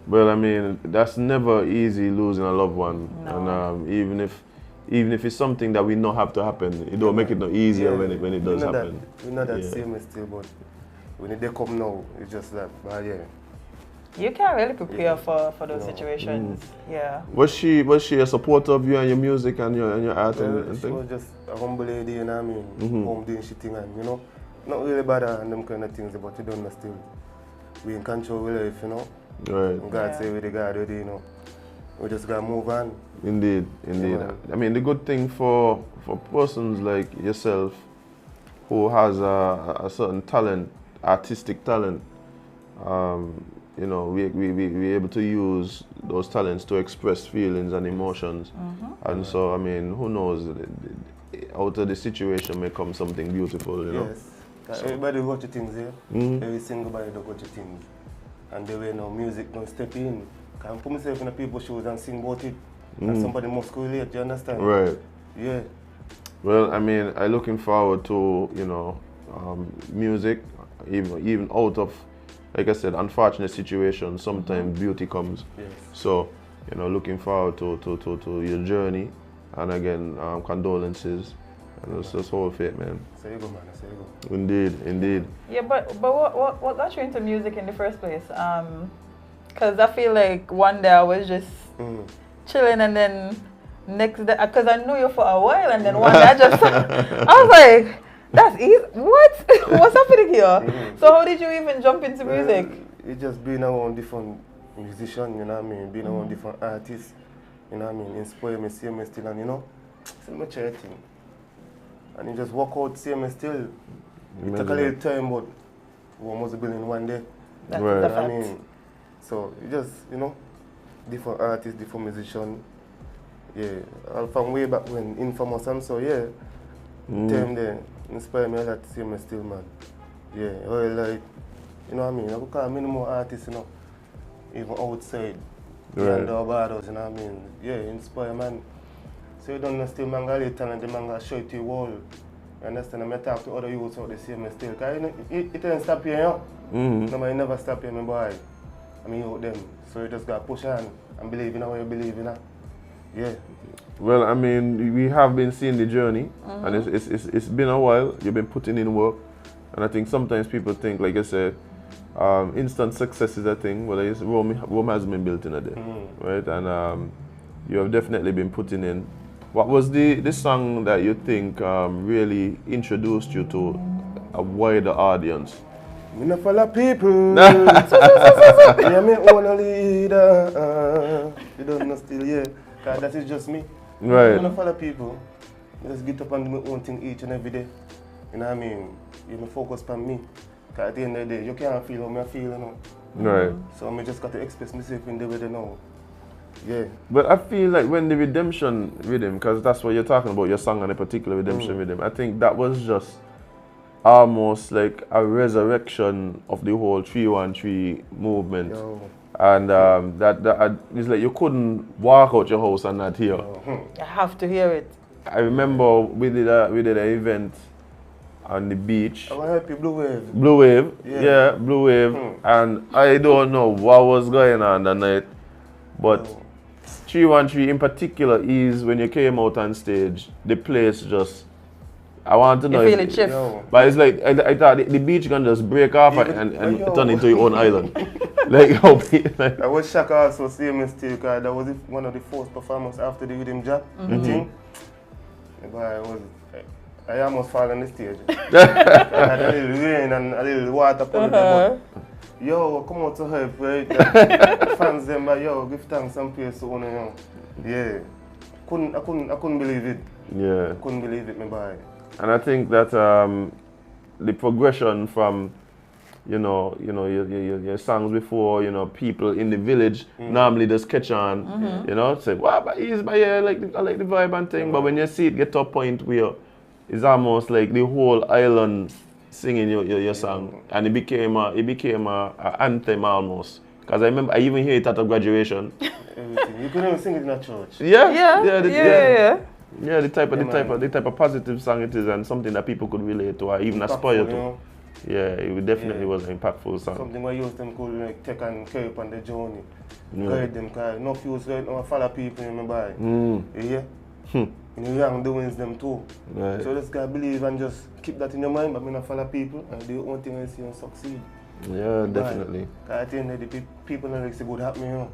S2: Well, I mean, that's never easy losing a loved one,
S3: No.
S2: and even if it's something that we know have to happen, it don't make it no easier when it does happen.
S6: We know that
S2: Yeah.
S6: same still, but when they come now, it's just like, but yeah.
S3: You can't really prepare for those
S6: No.
S3: situations. Yeah.
S2: Was she a supporter of you and your music and your art
S6: Well,
S2: and
S6: she
S2: thing?
S6: was just a humble lady, you know what I mean?
S2: Mhm.
S6: Home doing shit thing and, you know, not really bad and them kind of things, but you don't know still. We in control with life, you know?
S2: Right.
S6: God
S3: Yeah.
S6: say with the God already, you know? We just gotta move on.
S2: Indeed.
S6: Yeah.
S2: I mean, the good thing for persons like yourself who has a certain talent, artistic talent, you know, we able to use those talents to express feelings and emotions. And so, I mean, who knows, out of the situation may come something beautiful, you know?
S6: Yes. 'Cause everybody got your things here.
S2: Mhm.
S6: Every single body got your things. And the way now music don't step in. Can I put myself in the people's shoes and sing about it? And somebody must relate, you understand?
S2: Right.
S6: Yeah.
S2: Well, I mean, I'm looking forward to, you know, music, even out of, like I said, unfortunate situations, sometimes beauty comes.
S6: Yes.
S2: So, you know, looking forward to your journey. And again, condolences. And let's just hold faith, man.
S6: So you go, man. So you go.
S2: Indeed.
S3: Yeah, but what got you into music in the first place? Cause I feel like one day I was just chilling and then next day, cause I knew you for a while and then one day I just, I was like, that's easy. What? What's happening here? So how did you even jump into music?
S6: It just being around different musicians, you know what I mean? Being around different artists, you know what I mean? Inspire me, see me still, and you know, still my thing. And you just walk out, see me still. It took a little time, but we must build in one day.
S3: That's
S2: Right.
S3: the
S6: You know what I
S3: fact.
S6: mean? So it just, you know, different artists, different musicians. Yeah, all from way back when, Infamous and so, yeah. Time there, inspire me a lot to see me still, man. Yeah, well, like, you know what I mean? I could call many more artists, you know, even outside,
S2: Right.
S6: beyond our borders, you know what I mean? Yeah, inspire, man. So you don't know still, man, got talent, the man got show it to you all. You understand? I talk to other youths out the same still. Because it doesn't stop here, you know? Nobody never stop here, my boy. I mean, you out them. So you just got to push on and believe in what you believe in. Yeah.
S2: Well, I mean, we have been seeing the journey, and it's been a while. You've been putting in work, and I think sometimes people think, like I said, instant success is a thing. Well, Rome has been built in a day, right? And you have definitely been putting in. What was the song that you think really introduced you to a wider audience?
S6: Me no follow people. Yeah, me own a leader. You don't know still, yeah. Cause that is just me.
S2: Right.
S6: Me no follow people. I just get up and do my own thing each and every day. You know what I mean? You me focus on me. Cause at the end of the day, you can't feel how I feel, you know.
S2: Right.
S6: So I just got to express myself in the way they know. Yeah.
S2: But I feel like when the redemption rhythm, because that's what you're talking about, your song and a particular redemption rhythm, I think that was just almost like a resurrection of the whole 313 movement.
S6: Yo.
S2: And that it's like you couldn't walk out your house and not hear.
S3: You have to hear it.
S2: I remember we did an event on the beach.
S6: I want to help you, Blue Wave.
S2: Blue Wave,
S6: Yeah.
S2: Blue Wave, and I don't know what was going on that night, but 313 in particular is when you came out on stage, the place just, I want to know.
S3: You feel it shift.
S2: But it's like, I thought the beach can just break off and turn into your own island. Like,
S6: I was shocked also, see me still, because that was one of the first performances after the rhythm drop. Thing. But I almost fall on the stage. I had a little rain and a little water coming there, but yo, come out to help, right? The fans them, but yo, give thanks and praise to one of you. Yeah. I couldn't believe it.
S2: Yeah.
S6: Couldn't believe it, my boy.
S2: And I think that the progression from, your songs before, people in the village normally just catch on, say, wow, but I like the vibe and thing. But when you see it get to a point where it's almost like the whole island singing your song, and it became a anthem almost. Because I remember I even hear it at a graduation.
S6: Everything. You couldn't even sing it in a church.
S2: Yeah, the type of positive song it is, and something that people could relate to or even aspire to. Yeah, it definitely was an impactful song.
S6: Something where youth them could like take and carry up on the journey. Guide them, because no fuse right now follow people in my body. Yeah? In the young doings them too.
S2: Right.
S6: So just gotta believe and just keep that in your mind, but me not follow people and do one thing I see and succeed.
S2: Yeah, definitely.
S6: Because at the end of the day, people don't like to good happen,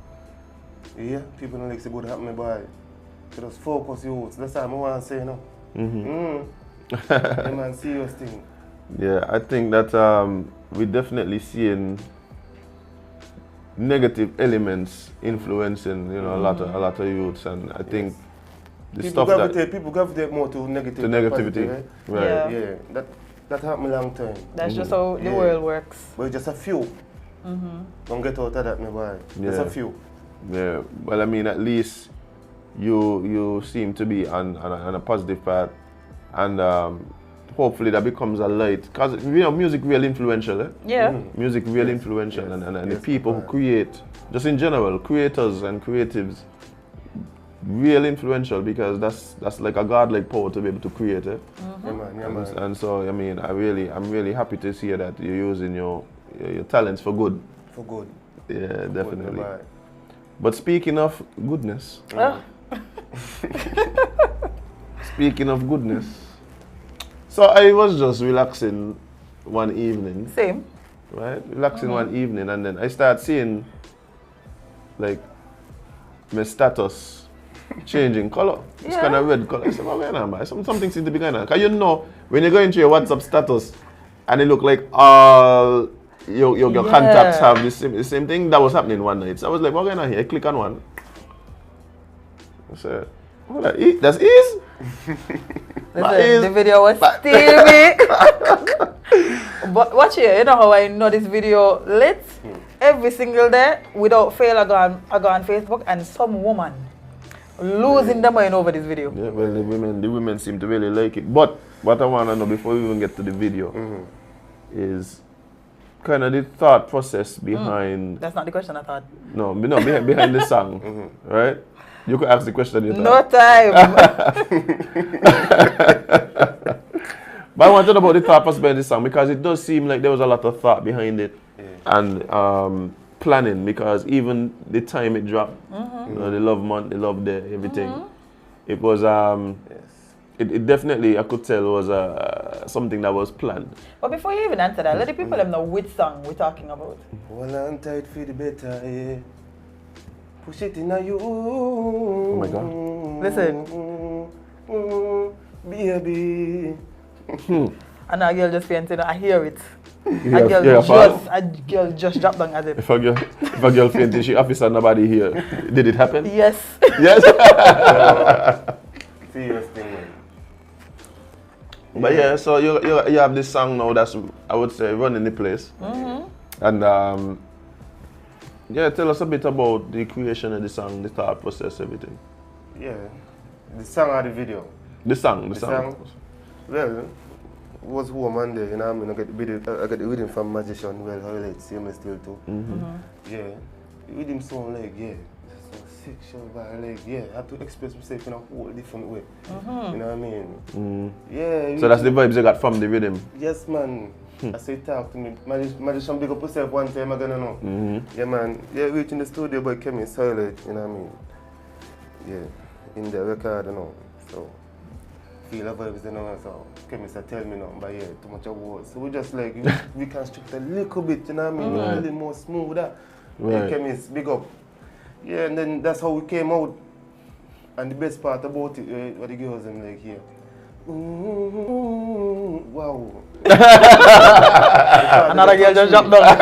S6: Yeah? People don't like to good happen, boy. So just focus youth. That's all I want to say now. Yeah, man, serious thing.
S2: Yeah, I think that we're definitely seeing negative elements influencing, a lot of youths, and I think the
S6: people
S2: stuff that
S6: people gravitate more to negativity.
S2: to negativity, right?
S6: Yeah, that happened a long time.
S3: That's just how the world works.
S6: But just a few. Don't get out of that, my boy. Just a few.
S2: Yeah. Well, I mean, at least you seem to be on a positive path, and hopefully that becomes a light, because music really influential. Music really influential, and the people who create, just in general, creators and creatives, real influential, because that's like a godlike power to be able to create it.
S6: Yeah, man.
S2: And so I mean, I'm really happy to see that you're using your talents for good.
S6: For good.
S2: Yeah, definitely. But speaking of goodness, speaking of goodness, so I was just relaxing one evening.
S3: Same.
S2: Right? Relaxing one evening, and then I start seeing like my status changing color. It's kind of red color. I said, what's going on, man? Something seems to be going on. Because when you go into your WhatsApp status and it look like all your contacts have the same thing, that was happening one night. So I was like, what's going on here? I click on one. I said, oh, that's Ease?
S3: Listen, the video was steamy. But watch here, you know how I know this video lit? Every single day, without fail, I go on Facebook, and some woman losing their mind over this video.
S2: Yeah, well, the women seem to really like it. But what I want to know before we even get to the video is kind of the thought process behind.
S3: That's not the question I thought.
S2: No, behind the song, right? You could ask the question.
S3: No time.
S2: But I want to know about the thought process behind the song, because it does seem like there was a lot of thought behind it and planning, because even the time it dropped, the love month, the love day, everything, it was it definitely, I could tell, was something that was planned.
S3: But before you even answer that, let the people know which song we're talking about.
S6: Well, I'm tight for the better, yeah. Push it in a you.
S2: Oh my God.
S3: Listen.
S6: Baby.
S3: And a girl just fainted, I hear it.
S2: Yeah,
S3: a girl just dropped down as
S2: If a girl fainted, she officer nobody here. Did it happen?
S3: Yes.
S2: Yes.
S6: Serious thing, man.
S2: But yeah, so you have this song now that's, I would say, running the place. And yeah, tell us a bit about the creation of the song, the thought process, everything.
S6: Yeah, the song or the video?
S2: The song.
S6: Well, it was home and there, I mean, I get the rhythm from Magician, well, how you see me still too. Yeah, the rhythm sound like, so sexual, like, I have to express myself in a whole different way. You know what I mean? Yeah.
S2: So that's the vibes you got from the rhythm?
S6: Yes, man. I say talk to me. Magician big up yourself one time, I'm gonna know. Yeah, man. Yeah, reaching the studio, boy came in silent, you know what I mean? in the record, you know. So feel the vibes, you know. So chemists tell me nothing, but yeah, too much of words. So we just like we construct a little bit, you know what I mean? A little more smoother.
S2: Right.
S6: Chemists, big up. Yeah, and then that's how we came out. And the best part about it, what the girls them like here. Wow.
S3: Another girl just jumped down.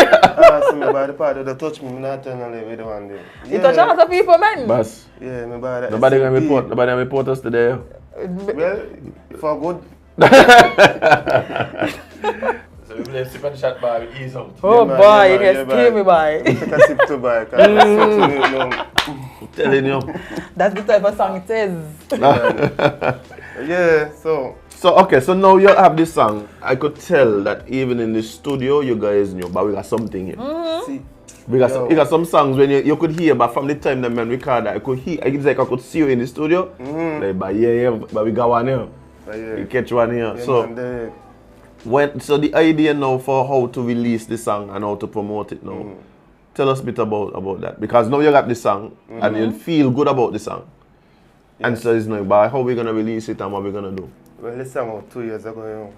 S6: So my body part of the touch me, not turn and leave it one day.
S3: You touch on other people, man.
S2: Boss.
S6: Yeah, my body.
S2: Nobody gonna report us today.
S6: Well, for good.
S2: So we play SipNchat bar with ease out.
S3: Oh
S6: Yeah,
S3: boy,
S6: yeah,
S3: you can scare me, boy.
S6: Take a sip to buy.
S2: Telling you.
S3: That's the type of song it is.
S6: Yeah, so.
S2: So okay, so now you have this song. I could tell that even in the studio you guys knew, but we got something here.
S6: See,
S2: We got some songs when you could hear, but from the time the man record that I could hear, it's like I could see you in the studio. Like, but but we got one here.
S6: but yeah.
S2: You catch one here.
S6: Yeah,
S2: So
S6: man,
S2: so the idea now for how to release the song and how to promote it now. Tell us a bit about that. Because now you got the song and you feel good about the song. And so it's like, but how we gonna release it and what we gonna do?
S6: well, this song out 2 years ago, you know.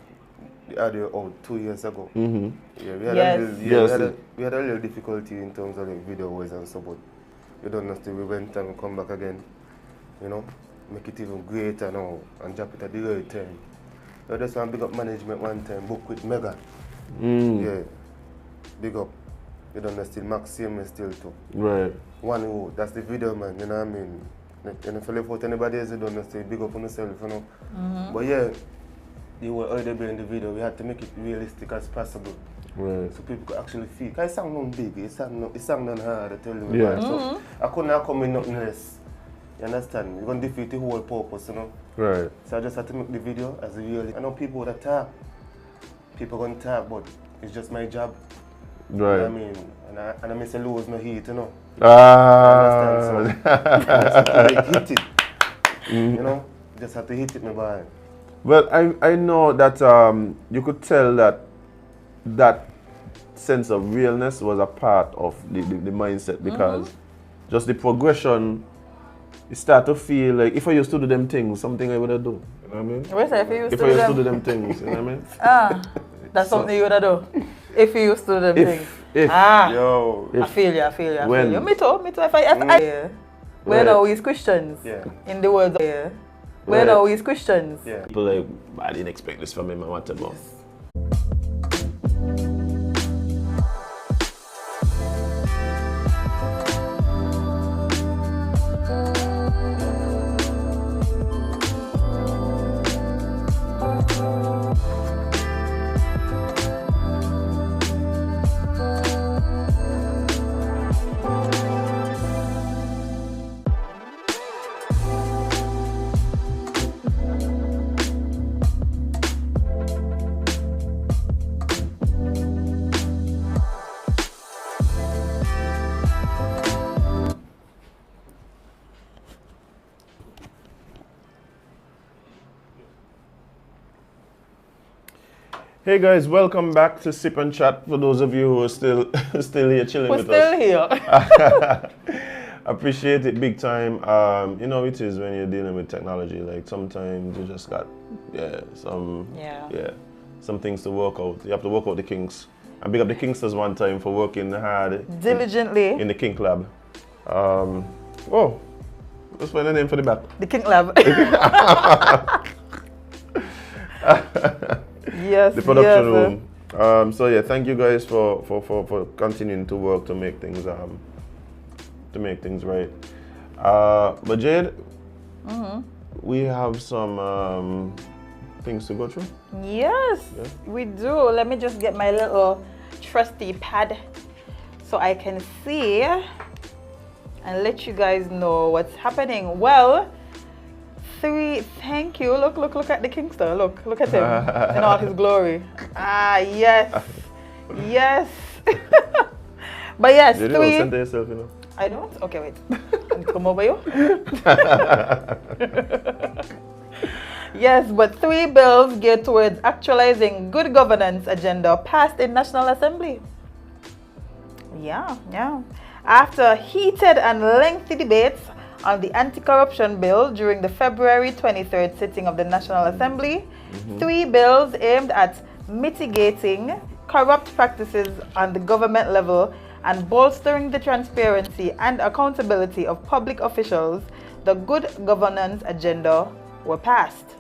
S6: The audio out 2 years ago.
S2: Mm-hmm.
S6: Yeah, we had,
S3: Yes.
S6: a little, we had a little difficulty in terms of like video wise and so, but we don't know, still we went and come back again, you know, make it even greater now and drop it at the right time. I just want to big up management one time, book with Mega. Yeah, big up. You don't know, still Maxim still too.
S2: Right.
S6: One who, that's the video man, you know what I mean? And if you live out anybody else, you don't know, still big up on yourself, you know. But yeah, you were already in the video, we had to make it realistic as possible.
S2: Right.
S6: So people could actually feel. Because it sound not big, it sound not hard, I tell you.
S2: Yeah.
S6: So I couldn't come in nothing less. You understand? You're going to defeat the whole purpose, you know.
S2: Right.
S6: So I just had to make the video as a real. I know people that talk. People going to talk, but it's just my job. You know
S2: Right.
S6: what I mean? And I miss a lose no heat, you know.
S2: Ah.
S6: You understand? So I just have to like, hit it. You know? Just have to hit it, my boy.
S2: Well, I know that you could tell that sense of realness was a part of the mindset because just the progression, you start to feel like if I used to do them things, something I would have do. You know what I mean?
S3: Wait, if you used
S2: If
S3: to
S2: I
S3: do
S2: used to
S3: them.
S2: do them things, you know what I mean?
S3: That's something you would have done. If you used to do them things.
S2: If
S6: Yo.
S3: I feel you, I feel you, I
S2: When-
S3: feel you. Me too. If I we're
S2: Right.
S3: always Christians.
S6: Yeah.
S3: In the words of we're
S2: Right.
S3: always Christians.
S6: Yeah.
S2: people like, I didn't expect this from him, I want to go. Hey guys, welcome back to SipNchat. For those of you who are still here chilling
S3: We're
S2: with
S3: still
S2: us.
S3: here.
S2: Appreciate it big time. You know it is when you're dealing with technology. Like sometimes you just got some things to work out. You have to work out the kinks. And big up the Kingsters one time for working hard
S3: Diligently.
S2: in the Kink Lab. Oh, let's find a name for the back.
S3: The King Lab. Yes.
S2: The production
S3: yes,
S2: room. So yeah, thank you guys for continuing to work to make things right. But Jade, we have some things to go through.
S3: Yes,
S2: Yeah.
S3: we do. Let me just get my little trusty pad so I can see and let you guys know what's happening. Well, thank you. Look at the Kingster. Look at him in all his glory. Ah, yes. Yes. But yes,
S2: You don't center yourself, you know.
S3: I don't? Okay, wait. Come over you. Yes, but 3 bills geared towards actualizing good governance agenda passed in National Assembly. Yeah. After heated and lengthy debates on the anti-corruption bill during the February 23rd sitting of the National Assembly. 3 bills aimed at mitigating corrupt practices on the government level and bolstering the transparency and accountability of public officials, the good governance agenda, were passed.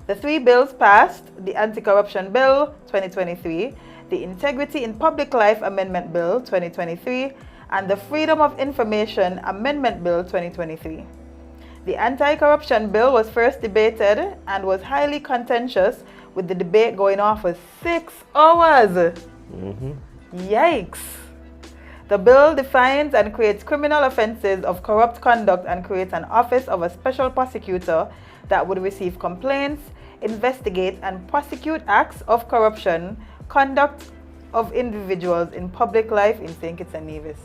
S3: The 3 bills passed: the Anti-Corruption Bill 2023, the Integrity in Public Life Amendment Bill 2023, and the Freedom of Information Amendment Bill 2023. The Anti-Corruption Bill was first debated and was highly contentious, with the debate going on for 6 hours. Yikes! The bill defines and creates criminal offenses of corrupt conduct and creates an office of a special prosecutor that would receive complaints, investigate and prosecute acts of corruption, conduct of individuals in public life in St. Kitts and Nevis.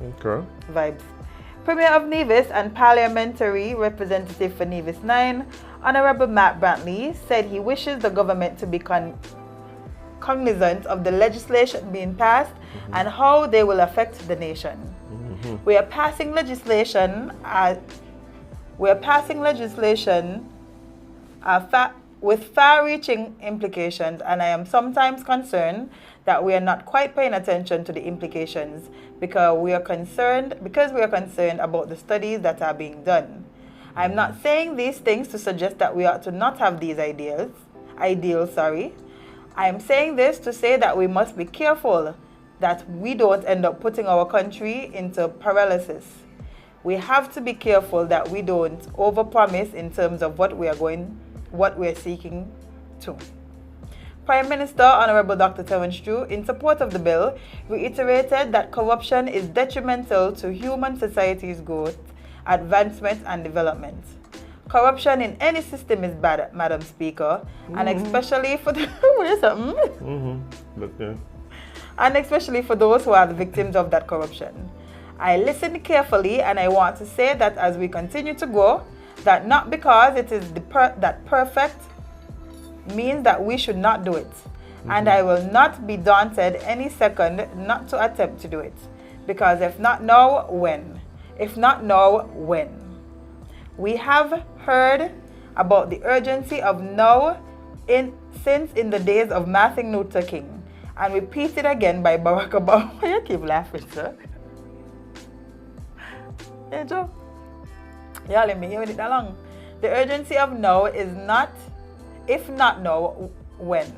S2: Okay.
S3: Vibes. Premier of Nevis and Parliamentary Representative for Nevis 9, Honorable Matt Brantley, said he wishes the government to be cognizant of the legislation being passed and how they will affect the nation. We are passing legislation with far-reaching implications, and I am sometimes concerned that we are not quite paying attention to the implications because we are concerned about the studies that are being done. I'm not saying these things to suggest that we ought to not have these ideals. I am saying this to say that we must be careful that we don't end up putting our country into paralysis. We have to be careful that we don't overpromise in terms of what we are seeking to. Prime Minister Honorable Dr. Terence Drew, in support of the bill, reiterated that corruption is detrimental to human society's growth, advancement and development. Corruption in any system is bad, Madam Speaker, and especially for the and especially for those who are the victims of that corruption. I listened carefully, and I want to say that as we continue to grow, that not because it is that perfect means that we should not do it. And I will not be daunted any second not to attempt to do it. Because if not now, when? If not now, when? We have heard about the urgency of now since in the days of Martin Luther King, and repeated again by Barack Obama. You keep laughing, sir. Yeah, Joe. Yeah, let me hear it along. The urgency of now is not, if not now, when.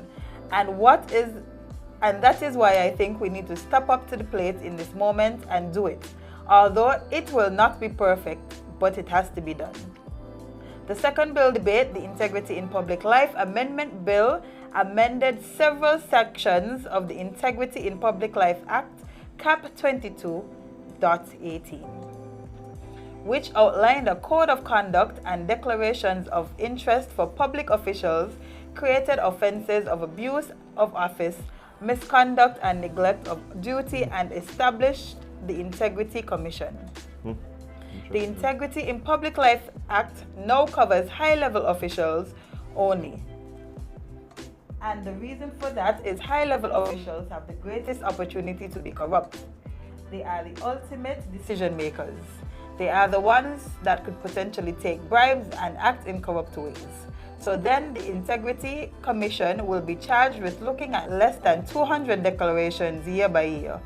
S3: And that is why I think we need to step up to the plate in this moment and do it. Although it will not be perfect, but it has to be done. The second bill debate, the Integrity in Public Life Amendment Bill, amended several sections of the Integrity in Public Life Act, Cap 22.18, which outlined a code of conduct and declarations of interest for public officials, created offenses of abuse of office, misconduct and neglect of duty, and established the Integrity Commission. The Integrity in Public Life Act now covers high-level officials only. And the reason for that is high-level officials have the greatest opportunity to be corrupt. They are the ultimate decision makers. They are the ones that could potentially take bribes and act in corrupt ways. So then the Integrity Commission will be charged with looking at less than 200 declarations year by year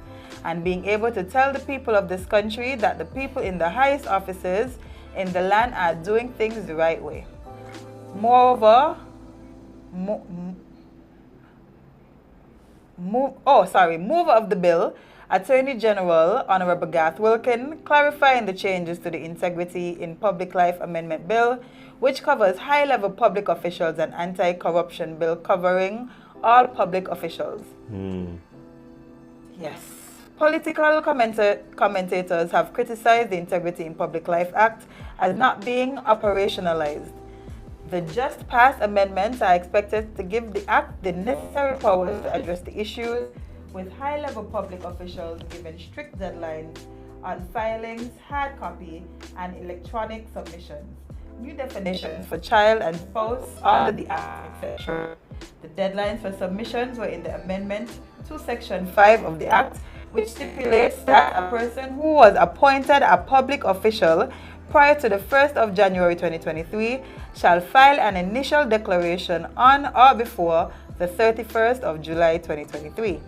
S3: and being able to tell the people of this country that the people in the highest offices in the land are doing things the right way. Moreover, mover of the bill, Attorney General Honorable Garth Wilkin, clarifying the changes to the Integrity in Public Life Amendment Bill, which covers high-level public officials, and anti-corruption bill covering all public officials. Yes. Political commentators have criticized the Integrity in Public Life Act as not being operationalized. The just passed amendments are expected to give the Act the necessary powers to address the issues, with high-level public officials given strict deadlines on filings, hard copy, and electronic submissions. New definitions for child and spouse under the Act, etc. The deadlines for submissions were in the amendment to Section 5 of the Act, which stipulates that a person who was appointed a public official prior to the 1st of January 2023 shall file an initial declaration on or before the 31st of July 2023.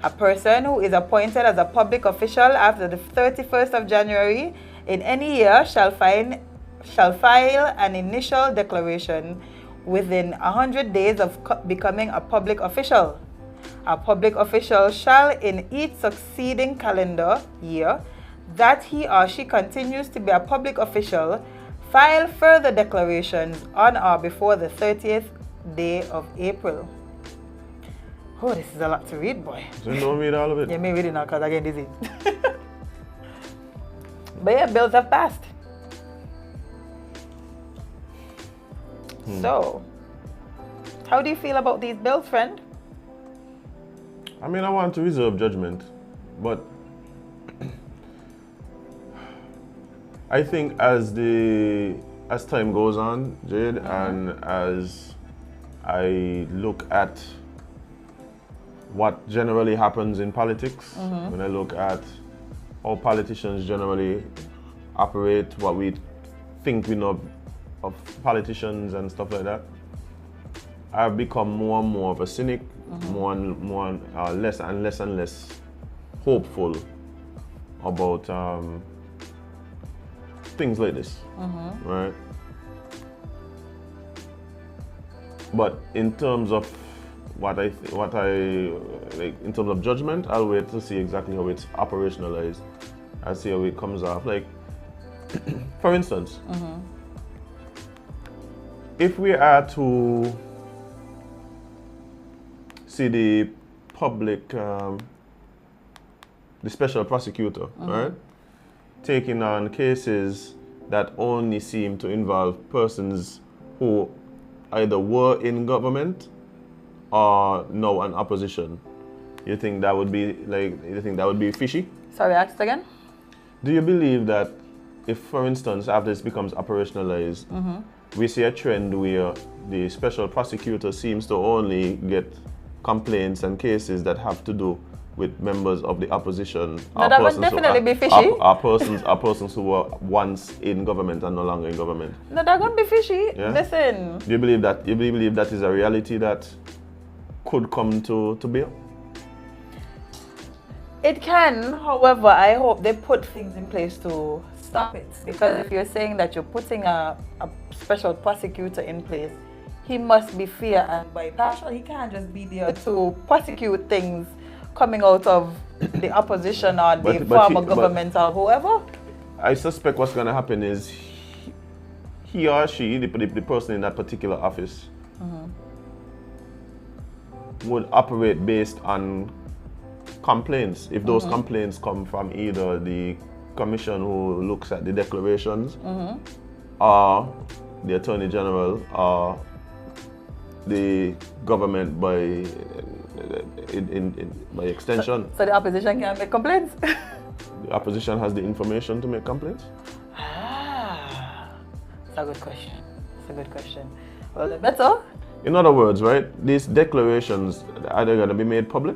S3: A person who is appointed as a public official after the 31st of January in any year shall file an initial declaration within 100 days of becoming a public official. A public official shall, in each succeeding calendar year that he or she continues to be a public official, file further declarations on or before the 30th day of April. Oh, this is a lot to read, boy.
S2: So you don't read all of it?
S3: Yeah, me read it now because I get dizzy. But yeah, bills have passed. So, how do you feel about these bills, friend?
S2: I mean, I want to reserve judgment, but I think as time goes on, Jade, and as I look at what generally happens in politics, when I look at how politicians generally operate, what we think we know of politicians and stuff like that, I've become more and more of a cynic, less and less hopeful about things like this, right? But in terms of what I like, in terms of judgment, I'll wait to see exactly how it's operationalized. I'll see how it comes off. Like, for instance, if we are to see the public, the special prosecutor, right, taking on cases that only seem to involve persons who either were in government or now in opposition, you think that would be fishy?
S3: Sorry, ask again?
S2: Do you believe that if, for instance, after this becomes operationalized, we see a trend where the special prosecutor seems to only get complaints and cases that have to do with members of the opposition?
S3: No, that would definitely be fishy.
S2: Are persons who were once in government and no longer in government?
S3: No, that would be fishy.
S2: Yeah?
S3: Listen.
S2: Do you believe that? You believe that is a reality that could come to bear?
S3: It can, however, I hope they put things in place to stop it. Because if you're saying that you're putting a special prosecutor in place, he must be fair and impartial. He can't just be there to prosecute things coming out of the opposition or the former government or whoever.
S2: I suspect what's going to happen is he or she, the person in that particular office, would operate based on complaints. If those complaints come from either the commission who looks at the declarations, or the Attorney General, or the government by extension.
S3: So the opposition can make complaints?
S2: The opposition has the information to make complaints?
S3: It's a good question. It's a good question. Well, the better.
S2: In other words, right, these declarations, are they going to be made public?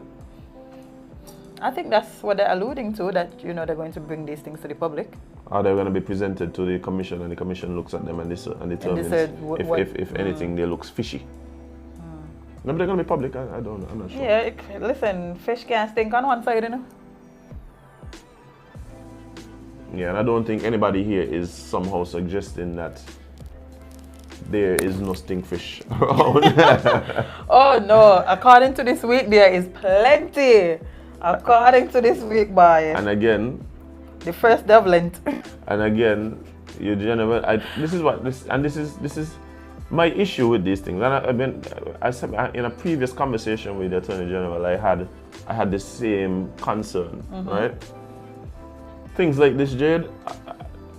S3: I think that's what they're alluding to, that, you know, they're going to bring these things to the public.
S2: Are they going to be presented to the commission and the commission looks at them and determines if anything there looks fishy? Maybe they're going to be public, I'm not sure.
S3: Yeah, listen, fish can't stink on one side, you know.
S2: Yeah, and I don't think anybody here is somehow suggesting that there is no stinkfish around.
S3: Oh no, according to this week, there is plenty. According to this week, boy.
S2: And again,
S3: the first devilment.
S2: And again, you general. This is my issue with these things. And I said in a previous conversation with the Attorney General, I had the same concern, right? Things like this, Jade,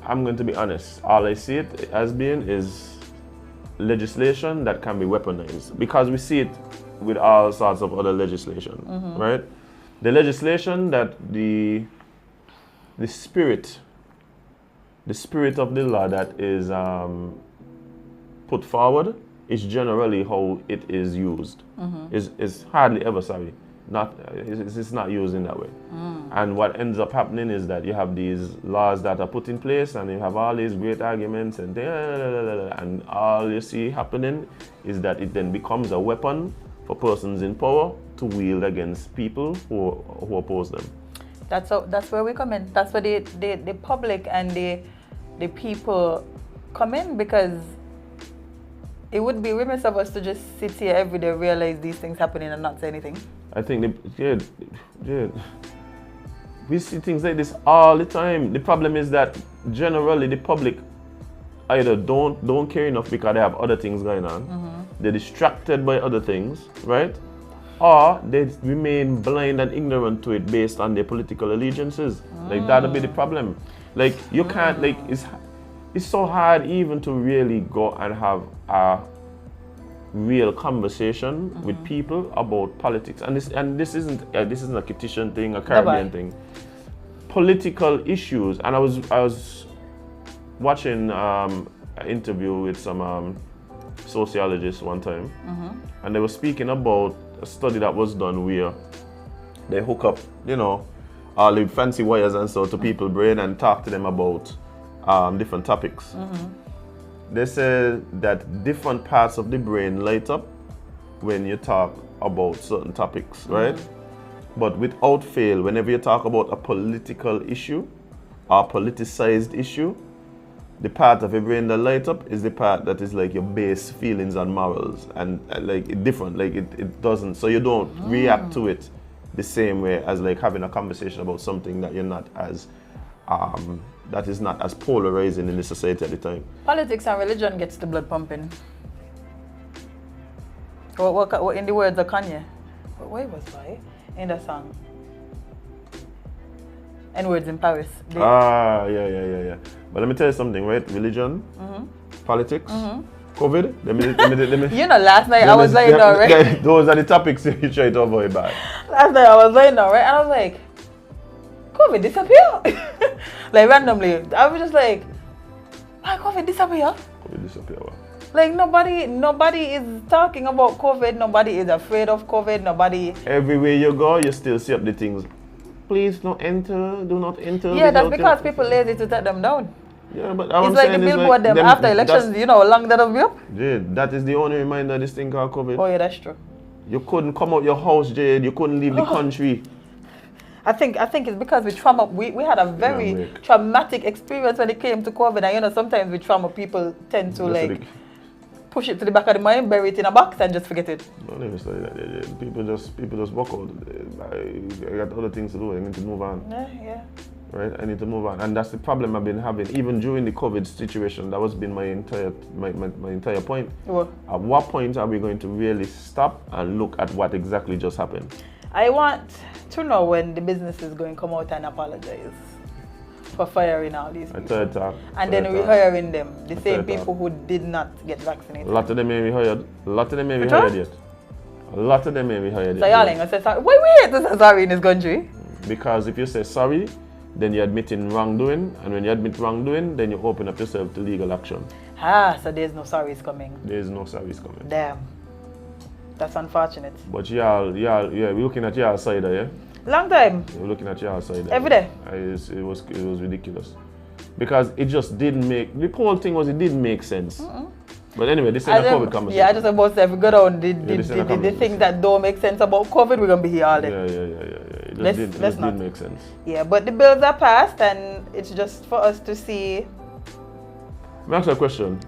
S2: I'm going to be honest. All I see it as being is legislation that can be weaponized, because we see it with all sorts of other legislation, right? The legislation that the spirit of the law that is put forward is generally how it is used. Is hardly ever, it's not used in that way. And what ends up happening is that you have these laws that are put in place, and you have all these great arguments, and all you see happening is that it then becomes a weapon for persons in power to wield against people who oppose them.
S3: That's where we come in. That's where the public and the people come in, because it would be remiss of us to just sit here every day, realize these things happening and not say anything.
S2: I think we see things like this all the time. The problem is that generally the public either don't care enough because they have other things going on. They're distracted by other things, right? Or they remain blind and ignorant to it based on their political allegiances. Like that'll be the problem. Like you can't it's so hard even to really go and have a real conversation with people about politics. And this isn't a Kittian thing, a Caribbean thing. Political issues. And I was watching an interview with some sociologists one time, and they were speaking about a study that was done where they hook up, all the fancy wires and so to people's brain and talk to them about different topics. They say that different parts of the brain light up when you talk about certain topics, right? But without fail, whenever you talk about a political issue or politicized issue, the part of your brain that light up is the part that is like your base feelings and morals, and like it different, like it doesn't, so you don't react to it the same way as like having a conversation about something that you're not as that is not as polarizing in the society at the time.
S3: Politics and religion gets the blood pumping. What in the words of Kanye? Where was I in the song? N-words in Paris.
S2: Yeah. But let me tell you something, right? Religion, politics, COVID. Let me
S3: last night I was lying down, right?
S2: Those are the topics you try to avoid. Last
S3: night I was lying down, right? And I was like, COVID disappear. Like randomly. I was just like, why COVID disappear?
S2: COVID disappear.
S3: Like nobody is talking about COVID. Nobody is afraid of COVID. Nobody.
S2: Everywhere you go, you still see up the things. Please don't enter. Do not enter.
S3: Yeah, that's because people lazy to take them down.
S2: Yeah, but
S3: it's like the billboard them after elections. Long that'll be up.
S2: Jade, that is the only reminder of this thing called COVID.
S3: Oh yeah, that's true.
S2: You couldn't come out your house, Jade. You couldn't leave the country.
S3: I think it's because we had a very traumatic experience when it came to COVID, and sometimes with trauma people tend to push it to the back of the mind, bury it in a box and just forget it.
S2: Don't even study that. People just walk out. I got other things to do. I need to move on.
S3: Yeah.
S2: Right? I need to move on. And that's the problem I've been having. Even during the COVID situation, that was been my entire point.
S3: What?
S2: At what point are we going to really stop and look at what exactly just happened?
S3: I want to know when the business is going to come out and apologize for firing all these people. And then rehiring them, the same people who did not get vaccinated.
S2: A lot of them may be hired. A lot of them may be hired yet. A lot of them may be hired yet.
S3: So y'all ain't gonna say sorry. Why we hate to say sorry in this country?
S2: Because if you say sorry, then you're admitting wrongdoing, and when you admit wrongdoing, then you open up yourself to legal action.
S3: So there's no sorries coming.
S2: There's no sorries coming.
S3: Damn. That's unfortunate.
S2: But we're looking at your side, yeah?
S3: Long time.
S2: We're looking at your side.
S3: Every day.
S2: It was ridiculous. Because it just didn't make, the whole thing was, it didn't make sense. But anyway, this is a COVID conversation.
S3: Yeah, I just about to say, if we go down the things that don't make sense about COVID, we're going to be here all day.
S2: Yeah. It just didn't make sense.
S3: Yeah, but the bills are passed, and it's just for us to see.
S2: Let me ask you a question.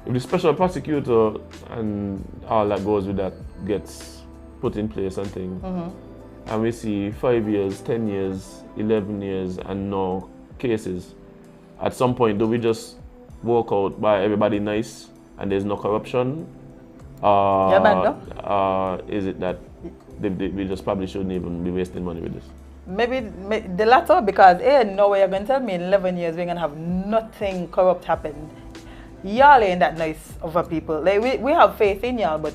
S2: If the special prosecutor and all that goes with that gets put in place and things, and we see 5 years, 10 years, 11 years, and no cases, at some point, do we just walk out by everybody nice and there's no corruption? Is it that we just probably shouldn't even be wasting money with this?
S3: Maybe the latter, because no way you're going to tell me in 11 years we're going to have nothing corrupt happen. Y'all ain't that nice of a people. Like we have faith in y'all, but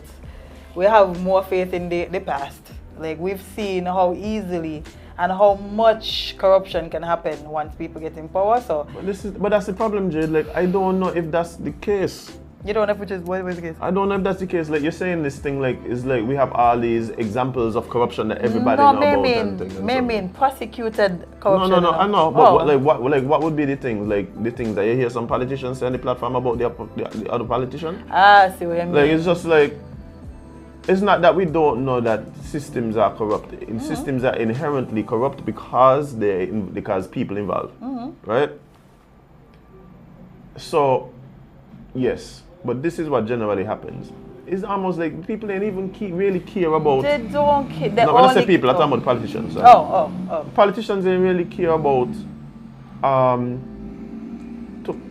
S3: we have more faith in the past. Like we've seen how easily and how much corruption can happen once people get in power. So
S2: but that's the problem, Jade. Like I don't know if that's the case.
S3: You don't know which is what was the case?
S2: I don't know if that's the case. Like you're saying this thing, like it's like we have all these examples of corruption that everybody know about and things.
S3: Mean prosecuted corruption.
S2: No, I know. But what would be the things? Like the things that you hear some politicians say on the platform about the other politician?
S3: Ah, see what I mean.
S2: Like it's just like it's not that we don't know that systems are corrupt. Systems are inherently corrupt because people involved, right? So, yes, but this is what generally happens. It's almost like people ain't even really care about.
S3: They don't care.
S2: No, when I say people, I'm talking about politicians. Sorry.
S3: Oh.
S2: Politicians ain't really care about.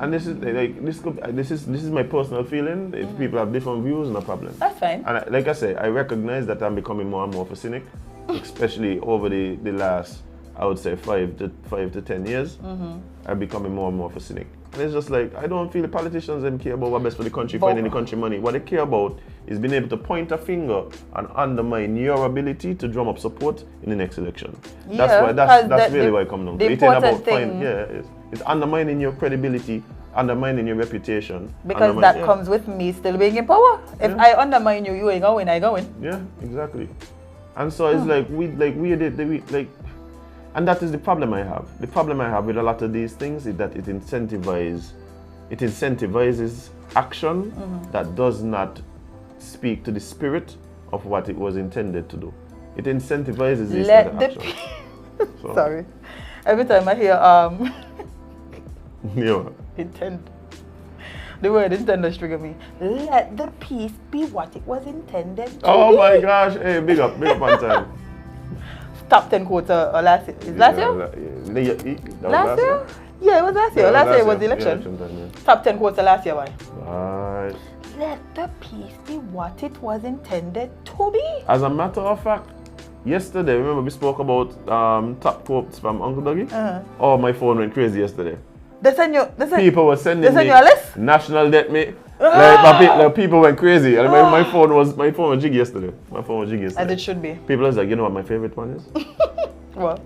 S2: And this is my personal feeling. If people have different views, no problem.
S3: That's fine.
S2: And like I say, I recognize that I'm becoming more and more of a cynic, especially over the last, I would say, 5 to 10 years. I'm becoming more and more of a cynic. And it's just like, I don't feel the politicians them care about what's best for the country, finding the country money. What they care about is being able to point a finger and undermine your ability to drum up support in the next election.
S3: Yeah,
S2: that's really why I come down.
S3: The important thing,
S2: it's undermining your credibility, undermining your reputation.
S3: Because that comes with me still being in power. If I undermine you, you ain't going, I going.
S2: Yeah, exactly. And so it's like and that is the problem I have. The problem I have with a lot of these things is that it incentivizes action that does not speak to the spirit of what it was intended to do. It incentivizes this kind of action. So.
S3: Sorry. Every time I hear the word intended trigger me. Let the peace be what it was intended to be.
S2: Oh my gosh, hey, big up on time.
S3: Top 10 quota last year. Is last year? Last year? Yeah, it was last year. Last year was the election. Top 10 quota last year, why?
S2: Right.
S3: Let the peace be what it was intended to be.
S2: As a matter of fact, yesterday, remember we spoke about top quotes from Uncle Dougie? Oh, my phone went crazy yesterday. People were sending me
S3: a list?
S2: national debt, mate. Like people went crazy. And my phone was jiggy yesterday.
S3: As it should be.
S2: People was like, you know what my favorite one is?
S3: What?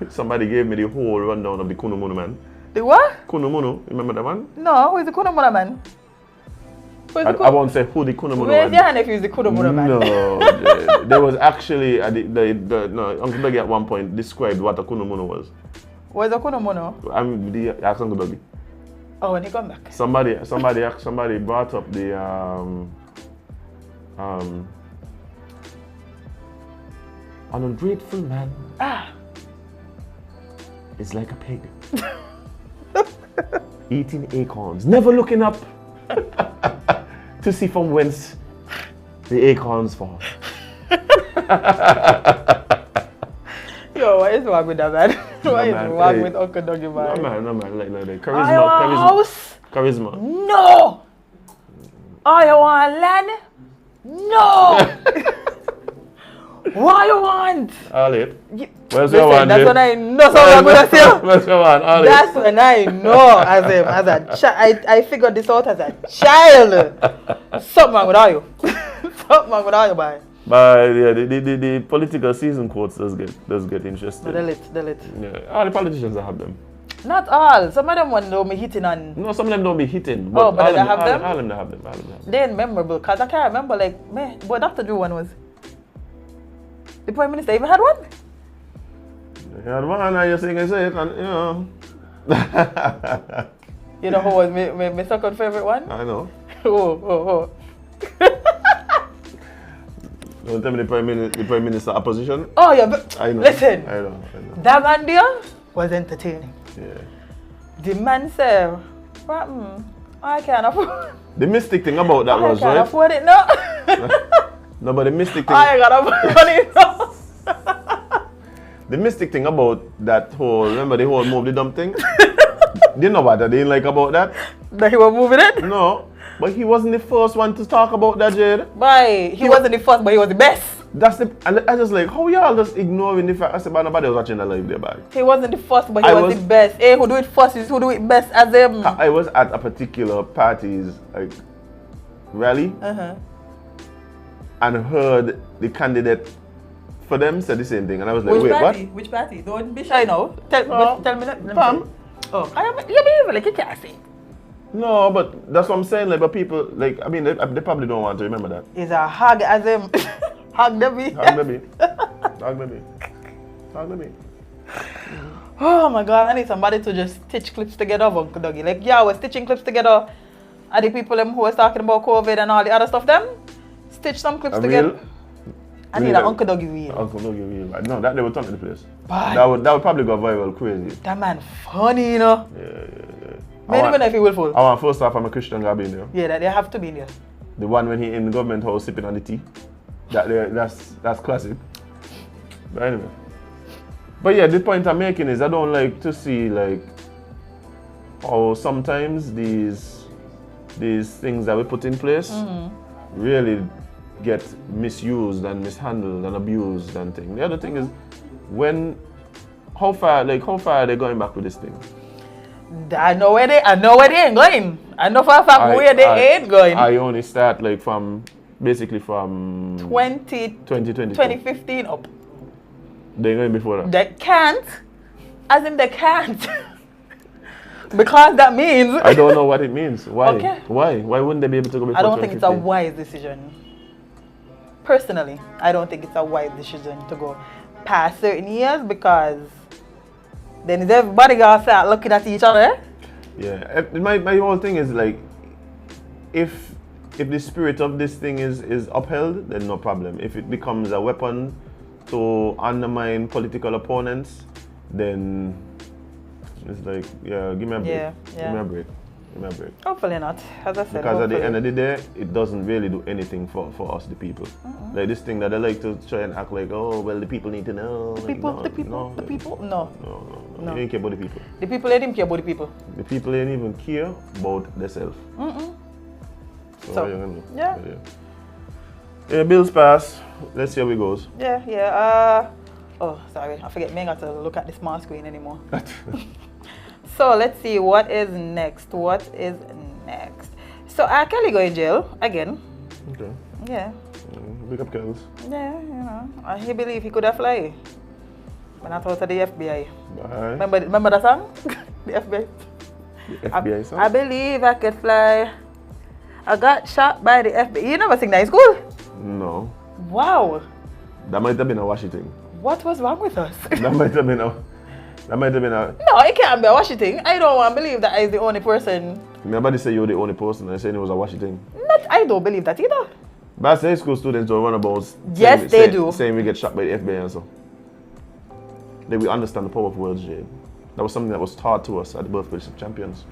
S2: Somebody gave me the whole rundown of the Kunumunu man.
S3: The what?
S2: Kunumunu, remember that one?
S3: No, who is the Kunumunu man?
S2: I won't say who the Kunumunu man.
S3: Raise your hand if he's the Kunumunu man.
S2: No, there was actually Uncle Dougie at one point described what a Kunumunu was.
S3: What is a Kunumunu?
S2: Ask Uncle Dougie.
S3: Oh, when he come back.
S2: Somebody brought up the an ungrateful man. It's like a pig eating acorns, never looking up to see from whence the acorns fall. Yo,
S3: what is wrong with that man? What is wrong with Uncle Dougie, man?
S2: No man, like charisma.
S3: No! Oh, you want land? No! What you want?
S2: All it.
S3: That's when I know something I'm gonna say. That's when I know as a child. I figured this out as a child. Something wrong with all you. Something wrong with all you, boy.
S2: But yeah, the political season quotes does get interesting.
S3: Delete.
S2: Yeah, all the politicians have them.
S3: Not all. Some of them don't be hitting on.
S2: No, some of them don't be hitting. But
S3: but they have them.
S2: All of them have them.
S3: They're memorable because I can't remember what Dr. Drew one was. The Prime Minister even had one.
S2: He had one, and you're saying it, and you know.
S3: You know who was my second favorite one?
S2: I know.
S3: Oh.
S2: Don't tell me the Prime Minister opposition.
S3: Oh yeah, but
S2: I know.
S3: Listen.
S2: I know.
S3: That man there was entertaining.
S2: Yeah.
S3: The man said, I can't afford.
S2: The mystic thing about that was, right?
S3: I can't afford it now.
S2: No, but the mystic thing.
S3: I can't afford it now.
S2: The mystic thing about that whole, remember the whole move the dump thing? You know what I didn't like about that?
S3: That he was moving it?
S2: No. But he wasn't the first one to talk about that, Jade.
S3: He wasn't the first, but he was the best.
S2: And I just like, how y'all just ignoring the fact? I said, but nobody was watching the live there, bag.
S3: He wasn't the first, but he was the best. Hey, who do it first is who do it best, Azem.
S2: I was at a particular party's rally and heard the candidate for them said the same thing. And I was like, what?
S3: Which party? Don't be shy now. Tell me that.
S2: Pam.
S3: Oh, you be like you can't say.
S2: No, but that's what I'm saying. Like, but people, like, I mean, they probably don't want to remember that.
S3: It's a hug as him. Hug the baby.
S2: Hug baby. Hug baby. Hug baby.
S3: Oh my God, I need somebody to just stitch clips together of Uncle Dougie. Like, yeah, we're stitching clips together. Are the people who was talking about COVID and all the other stuff, them? Stitch some clips together. I need an Uncle Dougie reel.
S2: Uncle Dougie reel. No, that they would turn to the place.
S3: But
S2: That would probably go viral crazy.
S3: that man funny, you know.
S2: Yeah.
S3: Maybe even if he will fall.
S2: I want first off, I'm a Christian guy being there.
S3: Yeah, that they have to be in there.
S2: The one when he in the government house sipping on the tea. That's classic. But anyway. But yeah, the point I'm making is I don't like to see like how sometimes these things that we put in place really get misused and mishandled and abused and things. The other thing is how far are they going back with this thing?
S3: I know where they ain't going. I know for a fact where they ain't going.
S2: I only start like from 2020.
S3: 2015 up.
S2: They're going before that.
S3: They can't. As in they can't. Because that means
S2: I don't know what it means. Why?
S3: Okay.
S2: Why wouldn't they be able to go before?
S3: I don't think it's a
S2: 2015?
S3: wise decision. Personally, I don't think it's a wise decision to go past certain years because then is everybody gonna start looking at each other?
S2: Yeah. My whole thing is like if the spirit of this thing is upheld, then no problem. If it becomes a weapon to undermine political opponents, then it's like, yeah, give me a break.
S3: Yeah.
S2: Give me a break.
S3: Hopefully not. As I said,
S2: Because at the end of the day, it doesn't really do anything for us, the people. Like this thing that they like to try and act like, oh, well, the people need to know.
S3: The people.
S2: No.
S3: No.
S2: You ain't care about the people.
S3: The people ain't even care about the people.
S2: The people ain't even care about themselves. So, what you gonna do?
S3: Yeah.
S2: Yeah, bills pass. Let's see how it goes.
S3: Yeah. Oh, sorry. I forget. Me ain't got to look at the small screen anymore. So let's see what is next. So R. Kelly go in jail again.
S2: Okay.
S3: Yeah.
S2: Big up, Kells.
S3: Yeah, you know. He believe he could have fly. When I thought of the FBI.
S2: Bye.
S3: Remember that song? The FBI.
S2: The FBI song?
S3: I believe I could fly. I got shot by the FBI. You never sing that in school?
S2: No.
S3: Wow.
S2: That might have been a Washington.
S3: What was wrong with us?
S2: That might have been a.
S3: No, it can't be a Washington. I don't want to believe that I is the only person.
S2: Nobody say you're the only person. I said it was a Washington.
S3: I don't believe that either.
S2: But high school students don't run about.
S3: Yes, they do.
S2: Saying we get shot by the FBI and so. Like we understand the power of words, Jade. That was something that was taught to us at the birthplace of champions.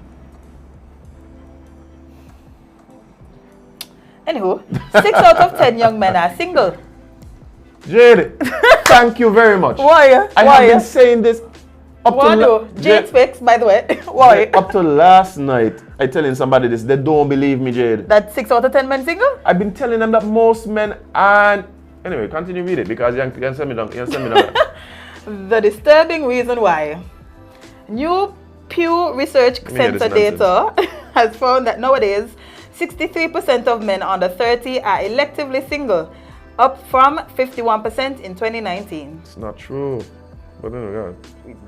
S3: Anywho, 6 out of 10 young men are single.
S2: Jade, thank you very much.
S3: Why?
S2: I have been saying this up to
S3: Jade speaks, by the way. Why?
S2: Up to last night, I telling somebody this. They don't believe me, Jade.
S3: That 6 out of 10 men single?
S2: I've been telling them that most men and anyway, continue read it because you can send me down.
S3: The disturbing reason why. New Pew Research Center data has found that nowadays 63% of men under 30 are electively single, up from 51% in 2019.
S2: It's not true. But oh my God.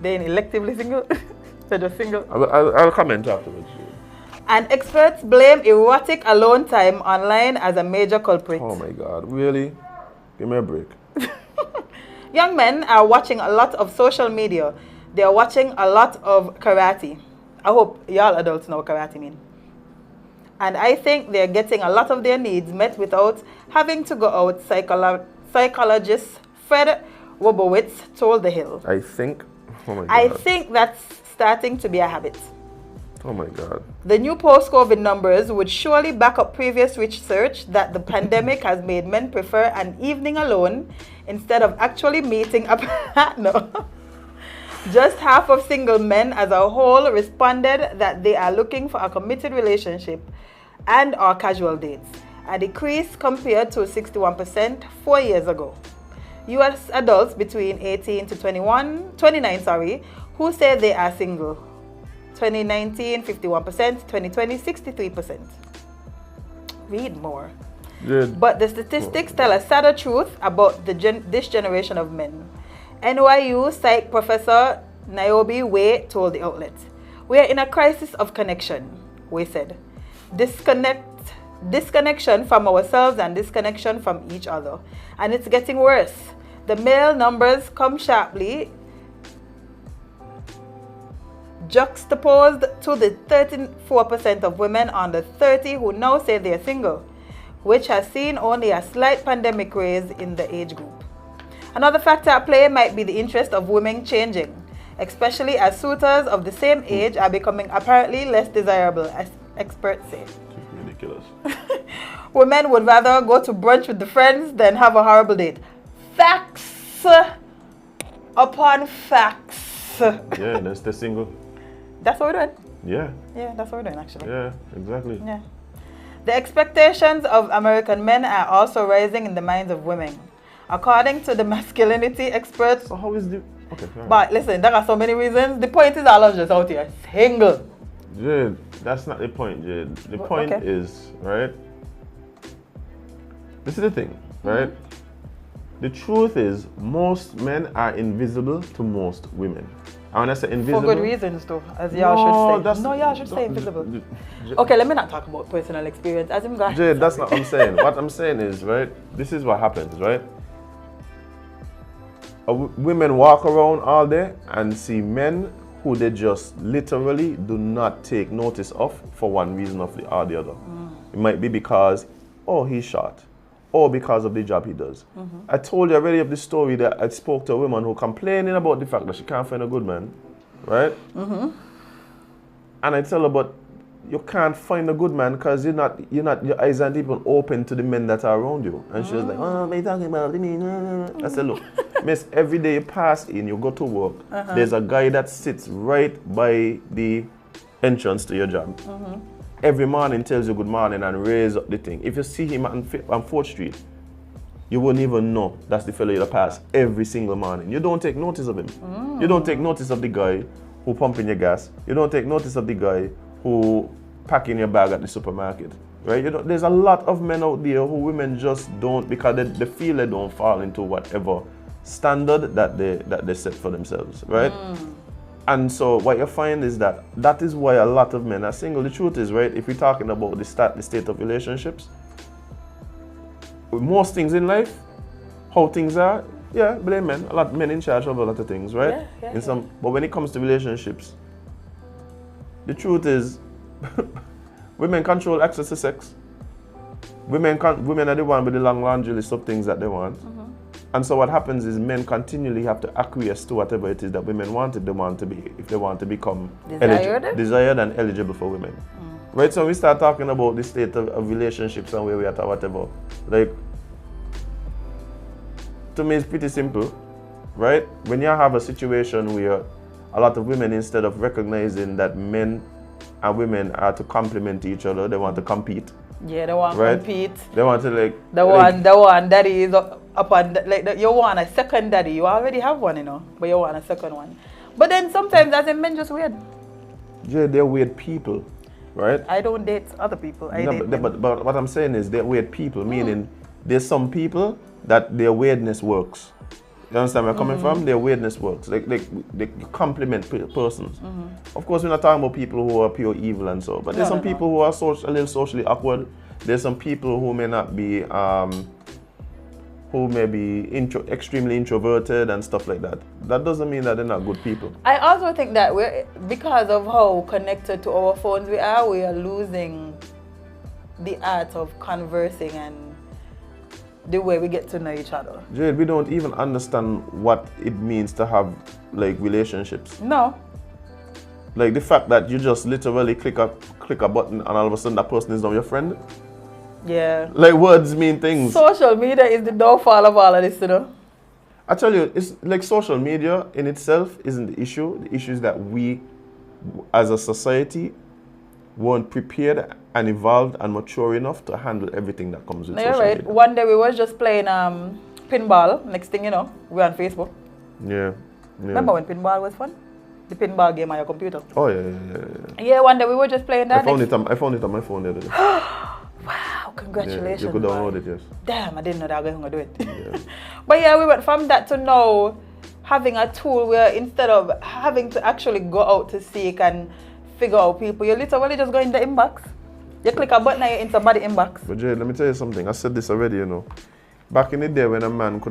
S3: They're electively single? They're just single?
S2: I'll comment afterwards.
S3: And experts blame erotic alone time online as a major culprit.
S2: Oh my God, really? Give me a break.
S3: Young men are watching a lot of social media. They are watching a lot of karate. I hope y'all adults know what karate means. And I think they're getting a lot of their needs met without having to go out, psychologist Fred Wobowitz told The Hill.
S2: I think, oh my God.
S3: I think that's starting to be a habit.
S2: Oh my God.
S3: The new post-COVID numbers would surely back up previous research that the pandemic has made men prefer an evening alone instead of actually meeting a partner. Just half of single men as a whole responded that they are looking for a committed relationship and or casual dates, a decrease compared to 61% 4 years ago. US adults between 18 to 29, who say they are single. 2019, 51%, 2020, 63%. Read more.
S2: Good.
S3: But the statistics tell a sadder truth about this generation of men. NYU psych professor Niobe Way told the outlet, "We are in a crisis of connection. we said. Disconnection from ourselves and disconnection from each other. And it's getting worse. The male numbers come sharply juxtaposed to the 34% of women under 30 who now say they're single, which has seen only a slight pandemic rise in the age group. Another factor at play might be the interest of women changing, especially as suitors of the same age are becoming apparently less desirable, as experts say.
S2: Ridiculous.
S3: Women would rather go to brunch with the friends than have a horrible date. Facts upon facts.
S2: Yeah, that's the single.
S3: That's what we're doing.
S2: Yeah.
S3: Yeah, that's what we're doing actually.
S2: Yeah, exactly.
S3: Yeah. The expectations of American men are also rising in the minds of women. According to the masculinity experts.
S2: So how is the... Okay, sorry.
S3: But listen, there are so many reasons. The point is all of just out here single.
S2: Jade, that's not the point, Jade. The point is, right? This is the thing, right? The truth is, most men are invisible to most women. And when I say invisible...
S3: For good reasons, though, as y'all should say. No, y'all should say invisible. Okay, let me not talk about personal experience. As I'm going.
S2: Jade, that's not what I'm saying. What I'm saying is, right? This is what happens, right? Women walk around all day and see men who they just literally do not take notice of for one reason or the other. It might be because, oh, he's short, or because of the job he does. I told you already of the story that I spoke to a woman who complaining about the fact that she can't find a good man, right? And I tell her, but you can't find a good man because your eyes aren't even open to the men that are around you. And she was like, oh, what are you talking about? I said, look, miss, every day you pass in, you go to work, there's a guy that sits right by the entrance to your job. Every morning tells you good morning and raise up the thing. If you see him on 4th Street, you wouldn't even know that's the fellow you pass every single morning. You don't take notice of him. You don't take notice of the guy who pumping your gas. You don't take notice of the guy who packing your bag at the supermarket, right? You know, there's a lot of men out there who women just don't, because they feel they don't fall into whatever standard that they set for themselves, right? And so what you find is that is why a lot of men are single. The truth is, right, if we're talking about the state of relationships, with most things in life, how things are, yeah, blame men. A lot of men in charge of a lot of things, right? But when it comes to relationships, the truth is, women control access to sex. Women are the one with the long laundry list of things that they want. And so what happens is men continually have to acquiesce to whatever it is that women want if they want to become desired and eligible for women. Right? So when we start talking about the state of relationships and where we are at whatever, like, to me it's pretty simple, right? When you have a situation where a lot of women, instead of recognizing that men and women are to complement each other, they want to compete.
S3: Yeah, they want to compete.
S2: They want to
S3: the one daddy is upon you want a second daddy. You already have one, you know, but you want a second one. But then sometimes as a men just weird.
S2: Yeah, they're weird people, right?
S3: I don't date other people.
S2: But what I'm saying is they're weird people, meaning there's some people that their weirdness works. You understand where I'm coming from? Their weirdness works. They complement persons. Of course, we're not talking about people who are pure evil and so, but there's some people who are a little socially awkward. There's some people who may not be, who may be extremely introverted and stuff like that. That doesn't mean that they're not good people.
S3: I also think that because of how connected to our phones we are losing the art of conversing and the way we get to know each other.
S2: Jade, we don't even understand what it means to have relationships.
S3: No.
S2: Like the fact that you just literally click a button and all of a sudden that person is now your friend.
S3: Yeah.
S2: Like words mean things.
S3: Social media is the downfall of all of this, you know.
S2: I tell you, it's like social media in itself isn't the issue. The issue is that we, as a society, weren't prepared and evolved and mature enough to handle everything that comes with social media.
S3: One day we were just playing pinball. Next thing you know, we're on Facebook.
S2: Yeah.
S3: Remember when pinball was fun? The pinball game on your computer.
S2: Oh yeah.
S3: Yeah, one day we were just playing that.
S2: I found it on my phone the other day.
S3: Wow, congratulations.
S2: Yeah, you could download it, yes.
S3: Damn, I didn't know that I was going to do it.
S2: Yeah.
S3: But yeah, we went from that to now having a tool where instead of having to actually go out to seek and figure out people. You literally just go in the inbox. You click a button and you're in somebody's inbox.
S2: But Jade, let me tell you something. I said this already, you know. Back in the day when a man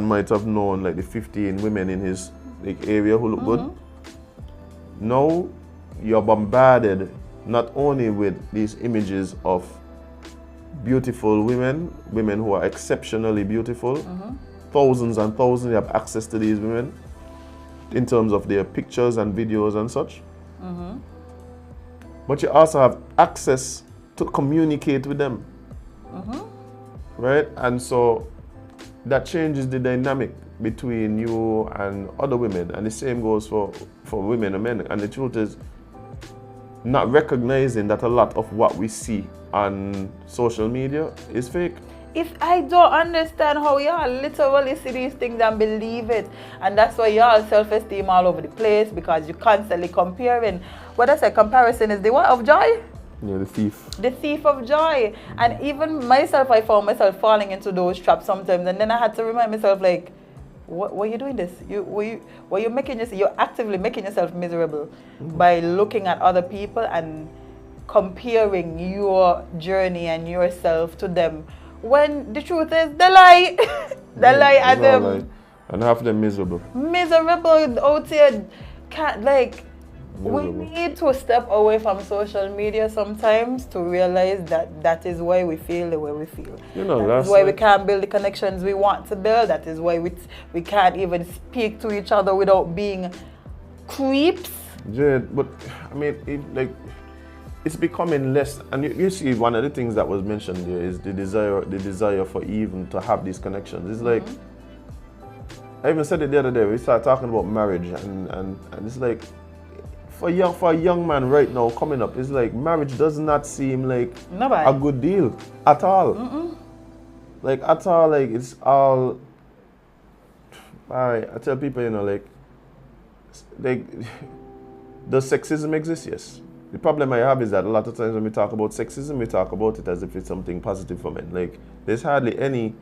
S2: might have known like the 15 women in his like area who look good. Now you're bombarded not only with these images of beautiful women who are exceptionally beautiful, thousands and thousands, you have access to these women in terms of their pictures and videos and such. But you also have access to communicate with them. Right? And so that changes the dynamic between you and other women. And the same goes for women and men. And the truth is, not recognizing that a lot of what we see on social media is fake.
S3: If I don't understand how y'all literally see these things and believe it, and that's why y'all self-esteem all over the place, because you're constantly comparing. What I say, comparison is the what of joy?
S2: Yeah, the thief.
S3: The thief of joy. And even myself, I found myself falling into those traps sometimes, and then I had to remind myself, like, why are you doing this? You're actively making yourself miserable by looking at other people and comparing your journey and yourself to them. When the truth is, the lie, Azem.
S2: And half of them miserable.
S3: Miserable out here, can't like.
S2: Miserable.
S3: We need to step away from social media sometimes to realize that is why we feel the way we feel.
S2: You know,
S3: that is why we can't build the connections we want to build. That is why we can't even speak to each other without being creeps.
S2: Jade, but I mean, it's becoming less. And you see, one of the things that was mentioned there is the desire for even to have these connections. It's like, I even said it the other day. We started talking about marriage, and it's like, for a young man right now coming up, it's like marriage does not seem like a good deal at all. Like at all, like it's all. I tell people, you know, like does sexism exist? Yes. The problem I have is that a lot of times when we talk about sexism, we talk about it as if it's something positive for men. Like there's hardly any,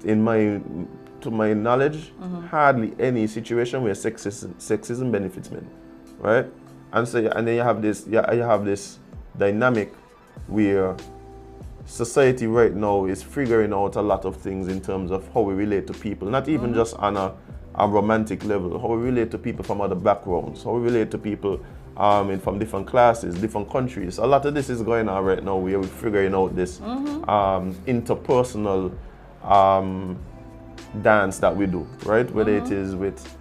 S2: to my knowledge, hardly any situation where sexism benefits men. Right, and so and then you have this dynamic where society right now is figuring out a lot of things in terms of how we relate to people, not even just on a romantic level, how we relate to people from other backgrounds, how we relate to people from different classes, different countries. A lot of this is going on right now where we're figuring out this interpersonal dance that we do, right? Whether it is with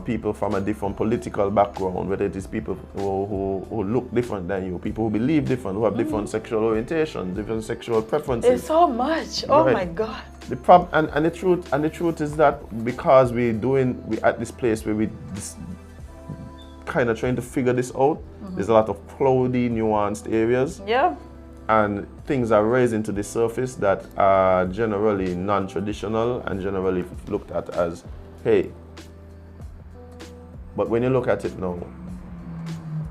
S2: people from a different political background, whether it is people who look different than you, people who believe different, who have different sexual orientations, different sexual preferences.
S3: It's so much. Oh my God.
S2: The the truth is that because we're at this place where we kind of trying to figure this out, there's a lot of cloudy, nuanced areas.
S3: Yeah.
S2: And things are rising to the surface that are generally non-traditional and generally looked at as, hey. But when you look at it now,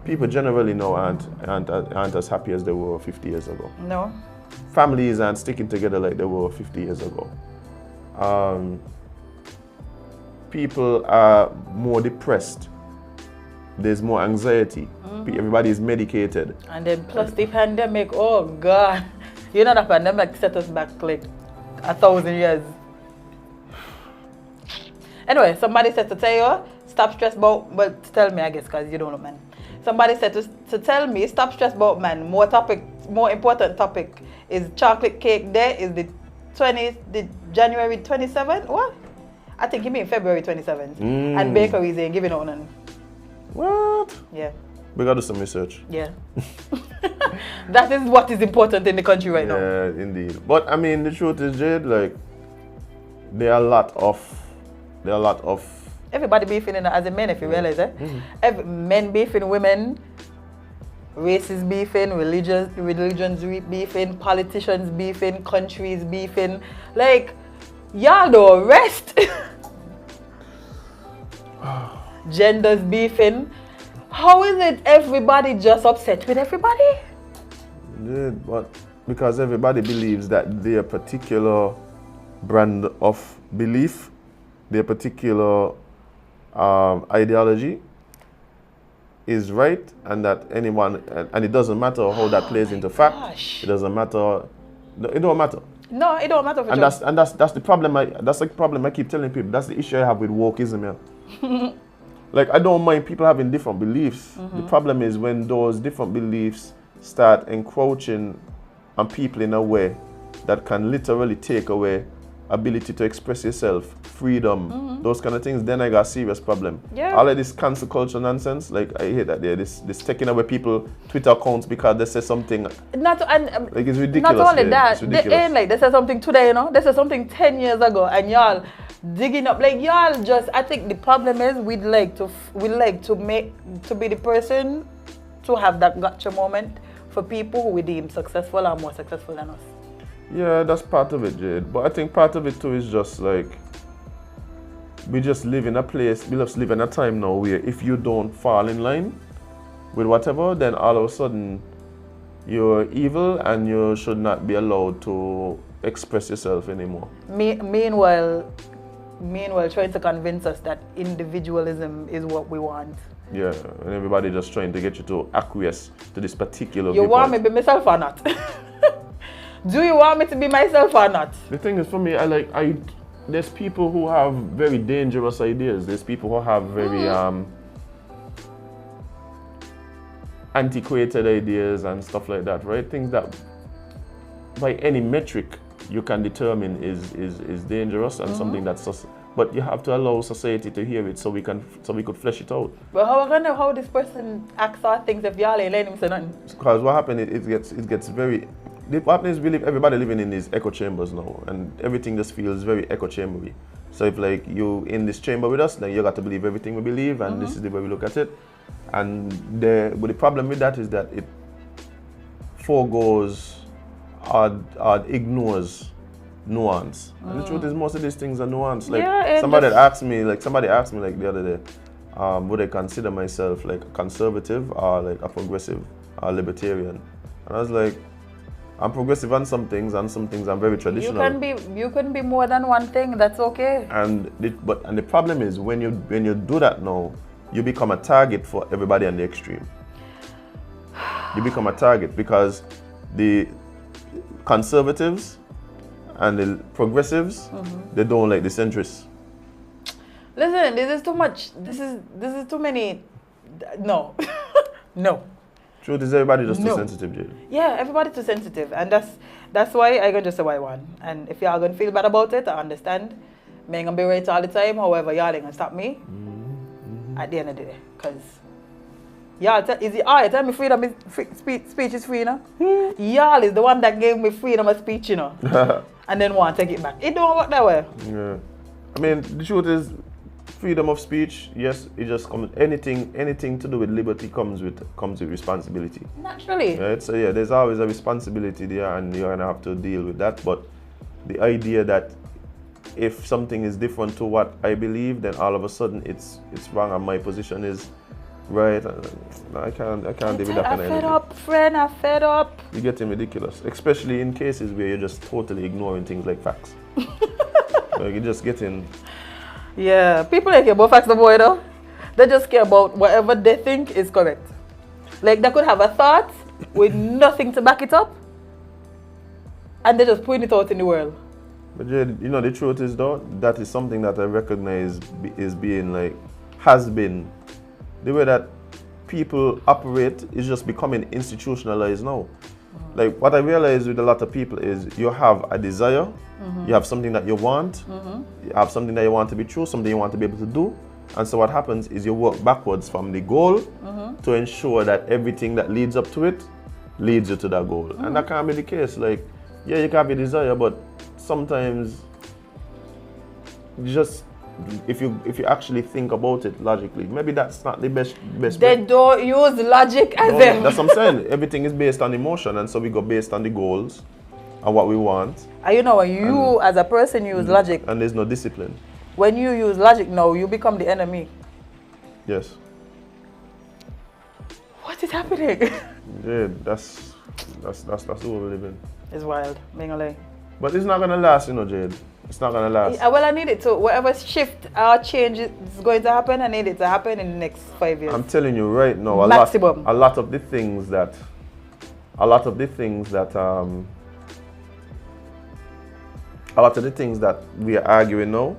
S2: people generally now aren't as happy as they were 50 years ago.
S3: No.
S2: Families aren't sticking together like they were 50 years ago. People are more depressed. There's more anxiety. Everybody is medicated.
S3: And then plus the pandemic, oh God. You know the pandemic set us back like 1,000 years. Anyway, somebody said to tell you, stop stress about, well, to tell me, I guess, because you don't know, man. Somebody said to tell me, stop stress about, man. More important topic is chocolate cake day is the January 27th. What? I think you mean February 27th. And bakeries ain't giving out none.
S2: What?
S3: Yeah.
S2: We gotta do some research.
S3: Yeah. That is what is important in the country right now.
S2: Yeah, indeed. But I mean, the truth is, Jade, like, there are a lot of
S3: everybody beefing as a man, if you realize it. Men beefing women, races beefing, religions beefing, politicians beefing, countries beefing. Like, y'all don't rest. Genders beefing. How is it everybody just upset with everybody?
S2: Yeah, but because everybody believes that their particular brand of belief, their particular ideology is right and that anyone, and it doesn't matter how that plays into fact. It doesn't matter. It don't matter.
S3: No, it don't matter for
S2: And
S3: sure.
S2: that's the problem. That's the problem I keep telling people. That's the issue I have with wokeism. Yeah. Like, I don't mind people having different beliefs. The problem is when those different beliefs start encroaching on people in a way that can literally take away ability to express yourself, freedom, those kind of things, then I got a serious problem.
S3: Yeah.
S2: All of this cancel culture nonsense, like, I hate that there. This taking away people Twitter accounts because they say something.
S3: Not and
S2: Like, it's ridiculous.
S3: not only
S2: yeah.
S3: that,
S2: It's
S3: they
S2: ridiculous.
S3: ain't like they said something today, you know. They said something 10 years ago, and y'all digging up like y'all just. I think the problem is we'd like to be the person to have that gotcha moment for people who we deem successful or more successful than us.
S2: Yeah, that's part of it, Jade. But I think part of it too is just like, we just live in a place, we just live in a time now where if you don't fall in line with whatever, then all of a sudden you're evil and you should not be allowed to express yourself anymore.
S3: Meanwhile, trying to convince us that individualism is what we want.
S2: Yeah, and everybody just trying to get you to acquiesce to this particular
S3: You want me to be myself or not? Do you want me to be myself or not?
S2: The thing is, for me, there's people who have very dangerous ideas. There's people who have very antiquated ideas and stuff like that, right? Things that by any metric you can determine is dangerous and something that's but you have to allow society to hear it so we could flesh it out.
S3: But how this person acts or things if y'all ain't letting him say nothing?
S2: Because what happens, it gets very. What happens is everybody living in these echo chambers now, and everything just feels very echo chambery. So if like you in this chamber with us, then you got to believe everything we believe, and this is the way we look at it. And but the problem with that is that it foregoes or ignores nuance. And the truth is, most of these things are nuance. Like somebody asked me like the other day, would I consider myself like a conservative or like a progressive or libertarian? And I was like, I'm progressive on some things, and some things I'm very traditional.
S3: You can be more than one thing. That's okay.
S2: And the problem is when you do that now, you become a target for everybody on the extreme. You become a target because the conservatives and the progressives, they don't like the centrists.
S3: Listen, this is too much. This is too many. No, no.
S2: Truth is, everybody just too sensitive, Jade.
S3: Yeah, everybody too sensitive, and that's why I gonna just say why one. And if y'all gonna feel bad about it, I understand. Me ain't gonna be right all the time. However, y'all ain't gonna stop me at the end of the day, cause y'all tell me freedom is speech is free, you know. Y'all is the one that gave me freedom of speech, you know, and then want to take it back. It don't work that way.
S2: Yeah, I mean the truth is, freedom of speech, yes, it just comes. Anything to do with liberty comes with responsibility.
S3: Naturally.
S2: Right? So yeah, there's always a responsibility there, and you're gonna have to deal with that. But the idea that if something is different to what I believe, then all of a sudden it's wrong, and my position is right. I can't deal with that kind of energy.
S3: I'm fed up, friend. I'm fed up.
S2: You're getting ridiculous, especially in cases where you're just totally ignoring things like facts. Like you're just getting.
S3: Yeah, people don't care about facts no more, though. They just care about whatever they think is correct. Like they could have a thought with nothing to back it up, and they just put it out in the world.
S2: But Jade, the truth is though, that is something that I recognize is being has been, the way that people operate is just becoming institutionalized now. Like what I realize with a lot of people is you have a desire, you have something that you want, you have something that you want to be true, something you want to be able to do. And so what happens is you work backwards from the goal to ensure that everything that leads up to it leads you to that goal. And that can't be the case. Like, yeah, you can have a desire, but sometimes just if you actually think about it logically, maybe that's not the best
S3: They
S2: way.
S3: don't use logic as them.
S2: That's what I'm saying. Everything is based on emotion, and so we go based on the goals and what we want.
S3: And you know, when you as a person use logic,
S2: And there's no discipline.
S3: when you use logic now, you become the enemy.
S2: Yes.
S3: What is happening?
S2: Yeah, that's the world we live in.
S3: It's wild, being a lie.
S2: But it's not gonna last, you know, Jade. It's not gonna last.
S3: Well, I need it to. Whatever shift or change is going to happen, I need it to happen in the next 5 years.
S2: I'm telling you right now,
S3: Maximum.
S2: a lot of the things that a lot of the things that we are arguing now,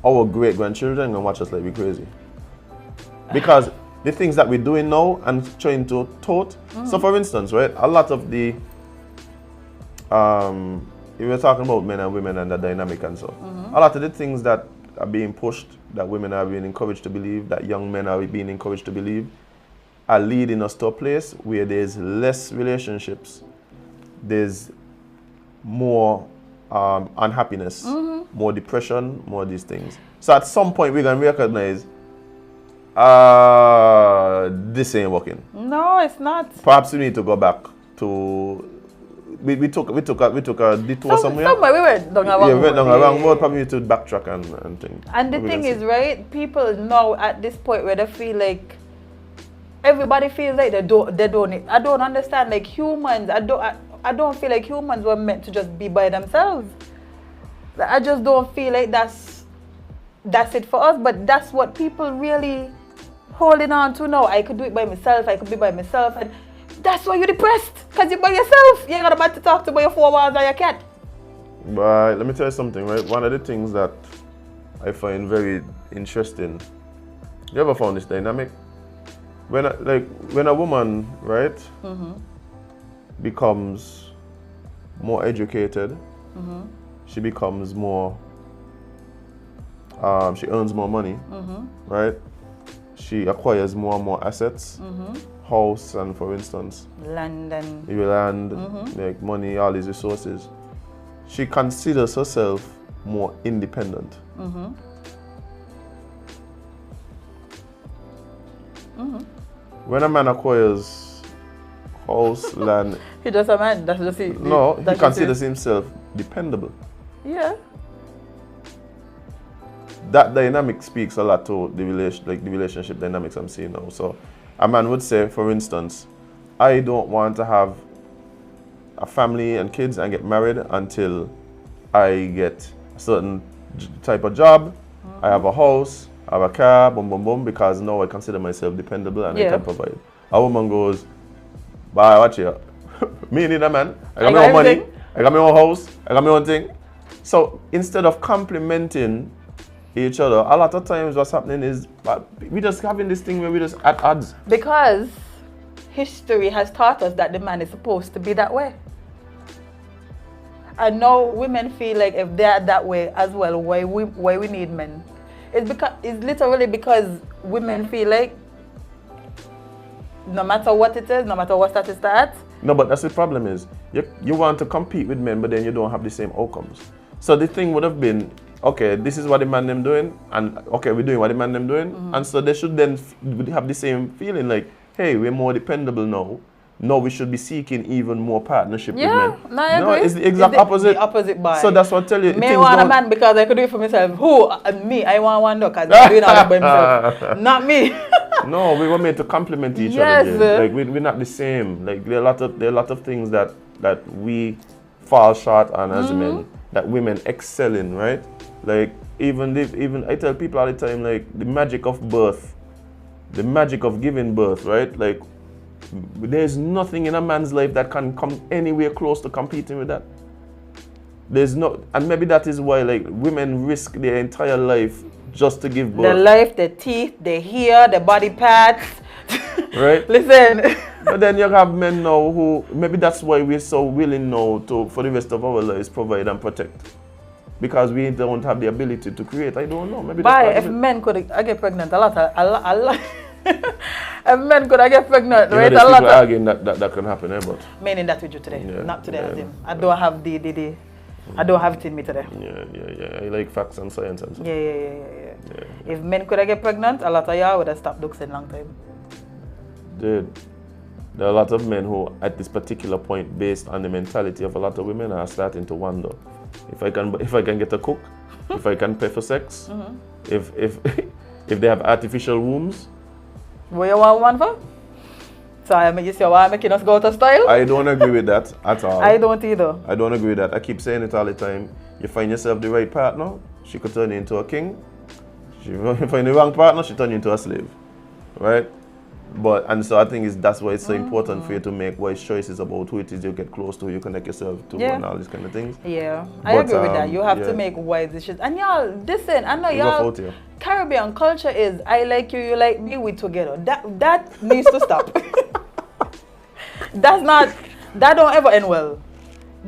S2: our great grandchildren gonna watch us like we crazy. Because the things that we're doing now and trying to taught. So for instance, right, a lot of the we were talking about men and women and the dynamic and so. A lot of the things that are being pushed, that women are being encouraged to believe, that young men are being encouraged to believe, are leading us to a place where there's less relationships, there's more unhappiness, more depression, more of these things. So at some point we're gonna recognize this ain't working.
S3: No, it's not.
S2: Perhaps we need to go back to we took a detour somewhere.
S3: Somewhere we went down a wrong
S2: we went down a
S3: road.
S2: wrong road. Probably need to backtrack and things.
S3: And the thing is, right, people now at this point where they feel like everybody feels like they don't. I don't understand. Like humans, I don't feel like humans were meant to just be by themselves. I just don't feel like that's it for us. But that's what people really holding on to now. I could do it by myself. I could be by myself, and that's why you're depressed, because you're by yourself. You ain't got nobody to talk to but your 4 walls or your cat.
S2: But let me tell you something, right? One of the things that I find very interesting. You ever found this dynamic? When a woman, right, becomes more educated, she becomes more, she earns more money, right? She acquires more and more assets, house and, for instance,
S3: Land and
S2: like money, all these resources. She considers herself more independent. When a man acquires house, land,
S3: he just a man. That's just it.
S2: no, he considers himself dependable.
S3: Yeah.
S2: That dynamic speaks a lot to the relationship dynamics I'm seeing now. So a man would say, for instance, I don't want to have a family and kids and get married until I get a certain type of job, I have a house, I have a car, boom, boom, boom, because now I consider myself dependable and I can provide. A woman goes, bye, watch here. Me need a man. I got my own money. I got my own house. I got my own thing. So instead of complimenting each other, a lot of times what's happening is we just having this thing where we just at odds.
S3: Because history has taught us that the man is supposed to be that way. And now women feel like if they're that way as well, why we need men? It's literally because women feel like no matter what it is, no matter what status they're at.
S2: No, but that's the problem is you want to compete with men, but then you don't have the same outcomes. So the thing would have been, okay, this is what the man them doing, and okay, we're doing what the man them doing, and so they should then have the same feeling like, hey, we're more dependable now. No, we should be seeking even more partnership with men.
S3: No, I agree.
S2: It's the exact opposite.
S3: The opposite by.
S2: So that's what I tell you.
S3: Me want a man because I could do it for myself. Who? Me. I want one dog because I'm doing all that by myself. Not me.
S2: No, we were made to complement each other. Like we're not the same. Like there are a lot of things that we fall short on as men, that women excel in, right? Like even I tell people all the time, like the magic of birth, the magic of giving birth, right? Like there's nothing in a man's life that can come anywhere close to competing with that. There's no, and maybe that is why like women risk their entire life just to give birth.
S3: The life, the teeth, the hair, the body parts.
S2: Right?
S3: Listen.
S2: But then you have men now who, maybe that's why we're so willing now to, for the rest of our lives, provide and protect. Because we don't have the ability to create. I don't know. Maybe
S3: But if men could get pregnant, a lot. If men could get pregnant, right?
S2: There's people arguing that can happen, but
S3: meaning that with you today,
S2: yeah,
S3: not today.
S2: yeah,
S3: Azem. I don't have the I don't have it in me today.
S2: Yeah. I like facts and science and stuff.
S3: Yeah. If men could get pregnant, a lot of y'all would have stopped doxing long time.
S2: Dude, there are a lot of men who, at this particular point, based on the mentality of a lot of women, are starting to wonder if I can get a cook, if I can pay for sex, if they have artificial wombs.
S3: What you want one for? So I make you say, why making us go out of style?
S2: I don't agree with that at all.
S3: I don't either.
S2: I don't agree with that. I keep saying it all the time. You find yourself the right partner, she could turn you into a king. You find the wrong partner, she turn you into a slave. Right? And so I think that's why it's so important for you to make wise choices about who it is you get close to, who you connect yourself to, and all these kind of things.
S3: Yeah, I agree with that. You have to make wise decisions. And y'all, listen, I know y'all, Caribbean culture is, I like you, you like me, we together. That needs to stop. That don't ever end well.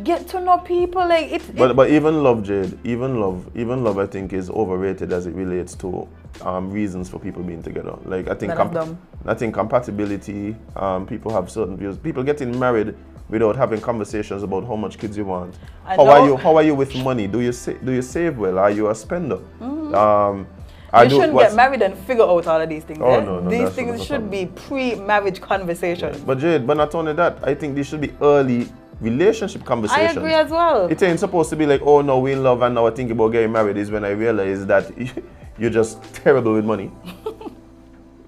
S3: Get to know people, like it.
S2: But even love, Jade, even love, I think is overrated as it relates to reasons for people being together. Like I think compatibility. People have certain views. People getting married without having conversations about how much kids you want. How are you with money? Do you save well? Are you a spender?
S3: You shouldn't get married and figure out all of these things.
S2: Oh, no,
S3: these things should be pre-marriage conversations.
S2: Yeah. But Jade, but not only that, I think these should be early relationship conversations.
S3: I agree as well.
S2: It ain't supposed to be like, oh no, we in love and now I think about getting married. Is when I realize that you're just terrible with money.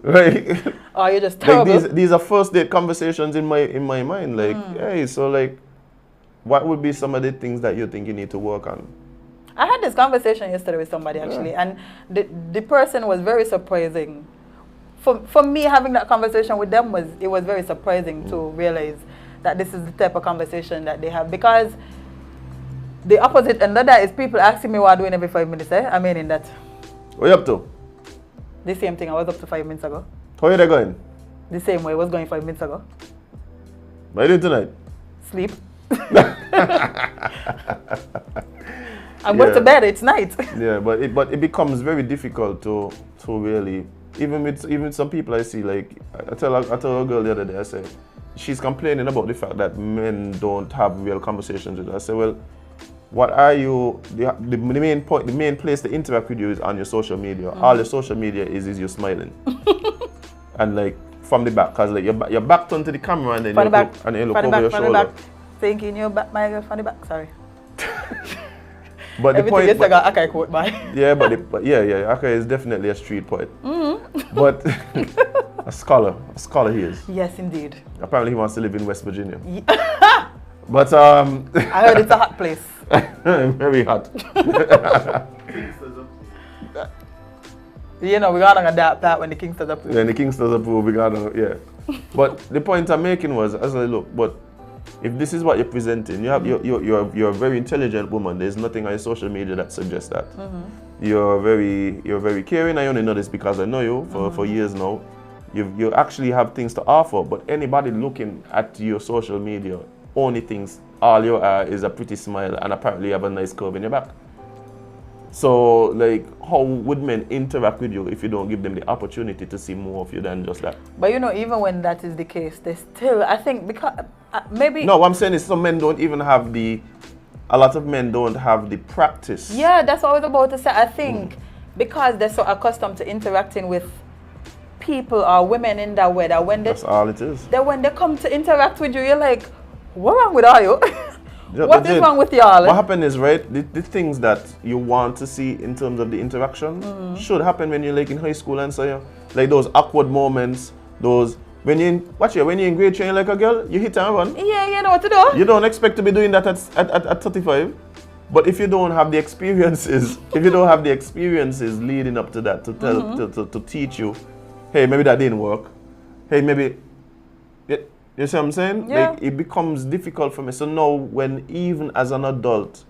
S2: Right?
S3: Oh, you're just terrible.
S2: Like these are first date conversations in my mind. Like, hey, so like, what would be some of the things that you think you need to work on?
S3: I had this conversation yesterday with somebody actually, and the person was very surprising. For me, having that conversation with them was very surprising to realize that this is the type of conversation that they have, because the opposite end of that is people asking me what I'm doing every 5 minutes. I mean in that.
S2: What you up to?
S3: The same thing I was up to 5 minutes ago.
S2: How are you going?
S3: The same way I was going 5 minutes ago.
S2: What are you doing tonight?
S3: Sleep. I'm going to bed. It's night.
S2: Yeah, but it becomes very difficult to really, even with some people I see, like I tell a girl the other day, I say, she's complaining about the fact that men don't have real conversations with her. I say, well, what are you, the main place to interact with you is on your social media. All your social media is you smiling. And like from the back, because like you're back turned to the camera and then you look over your shoulder.
S3: Thinking you're back, my girl, from the back, sorry.
S2: But the point,
S3: I got Akai quote by.
S2: Yeah, but Akai is definitely a street poet. But a scholar he is.
S3: Yes, indeed.
S2: Apparently he wants to live in West Virginia. But
S3: I heard it's a hot place.
S2: Very hot.
S3: You know, we gotta adapt that when the Kingsters approve.
S2: When the Kingsters approve, we gotta, But the point I'm making was, as I look, but if this is what you're presenting, you're a very intelligent woman. There's nothing on your social media that suggests that. You're very caring. I only know this because I know you for years now. You actually have things to offer, but anybody looking at your social media only thinks all you are is a pretty smile and apparently you have a nice curve in your back. So, like, how would men interact with you if you don't give them the opportunity to see more of you than just that?
S3: But you know, even when that is the case, they still, I think, because maybe...
S2: No, what I'm saying is some men don't even have a lot of men don't have the practice.
S3: Yeah, that's what I was about to say. I think because they're so accustomed to interacting with people or women in that way, that when they...
S2: That's all it is.
S3: That when they come to interact with you, you're like, what wrong with all you?
S2: Yeah,
S3: what is wrong with y'all?
S2: What happened is, right, the things that you want to see in terms of the interaction should happen when you're like in high school and so, like those awkward moments, those, when you're in grade 10 like a girl, you hit and run.
S3: Yeah, you know what to do.
S2: You don't expect to be doing that at 35. But if you don't have the experiences, leading up to that, to tell, to teach you, hey, maybe that didn't work. Hey, maybe... You see what I'm saying?
S3: Yeah.
S2: Like, it becomes difficult for me. So now, when even as an adult,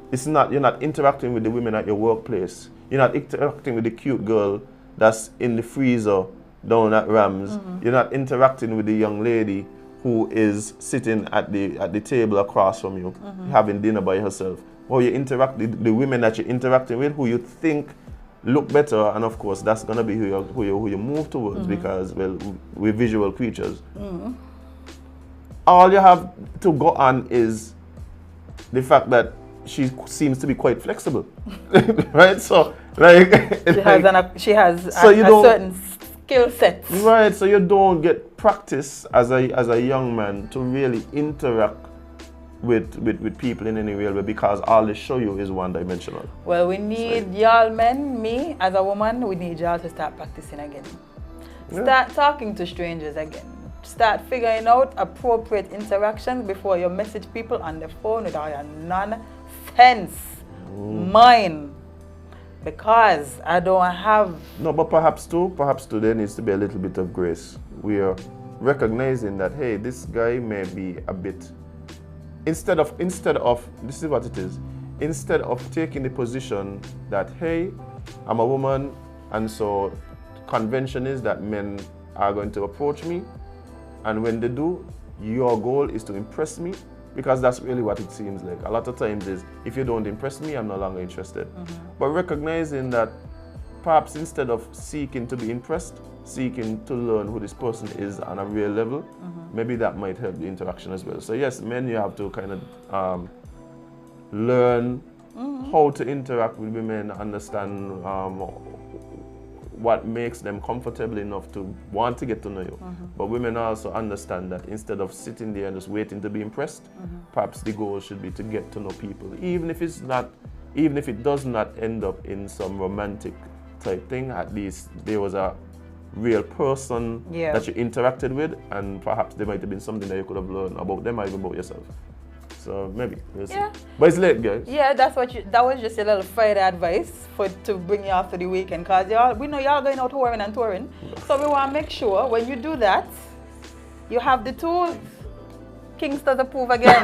S2: you're not interacting with the women at your workplace. You're not interacting with the cute girl that's in the freezer down at Rams. You're not interacting with the young lady who is sitting at the table across from you, having dinner by herself. Or you interact the women that you're interacting with, who you think look better, and of course that's gonna be who you move towards, because we're visual creatures. All you have to go on is the fact that she seems to be quite flexible, right? So, like,
S3: she has a certain skill set,
S2: right? So you don't get practice as a young man to really interact with people in any real way, because all they show you is one-dimensional.
S3: Well, we need y'all men, me as a woman, we need y'all to start practicing again. Start talking to strangers again. start figuring out appropriate interactions before you message people on the phone with all your nonsense. Mine. Because I don't have...
S2: No, but perhaps too there needs to be a little bit of grace. We are recognizing that, hey, this guy may be a bit... Instead of, this is what it is. Instead of taking the position that, hey, I'm a woman, and so convention is that men are going to approach me, and when they do, your goal is to impress me, because that's really what it seems like. A lot of times is, if you don't impress me, I'm no longer interested. But recognizing that perhaps instead of seeking to be impressed, seeking to learn who this person is on a real level, maybe that might help the interaction as well. So yes, men, you have to kind of learn how to interact with women, understand what makes them comfortable enough to want to get to know you. But women also understand that instead of sitting there and just waiting to be impressed, perhaps the goal should be to get to know people, even if it does not end up in some romantic type thing. At least there was a real person that you interacted with, and perhaps there might have been something that you could have learned about them or even about yourself. So maybe we'll see. But it's late, guys.
S3: Yeah, that was just a little Friday advice to bring you after the weekend, because we know y'all going out touring and touring. So we want to make sure when you do that, you have the tools. Kingston's approve again.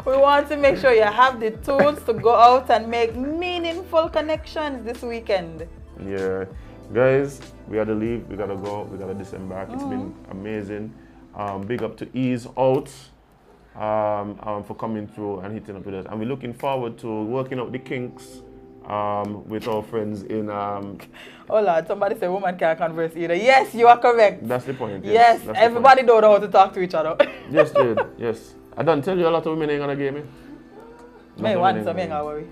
S3: We want to make sure you have the tools to go out and make meaningful connections this weekend.
S2: Yeah. Guys, we gotta leave, we gotta go, we gotta disembark. It's been amazing. Big up to Ease Out for coming through and hitting up with us. And we're looking forward to working out the kinks with our friends in... Oh
S3: Lord, somebody said woman can't converse either. Yes, you are correct.
S2: That's the point.
S3: Yes, everybody don't know how to talk to each other.
S2: Yes, Jade, yes. I don't tell you a lot of women ain't gonna get me.
S3: May want some, ain't gonna worry.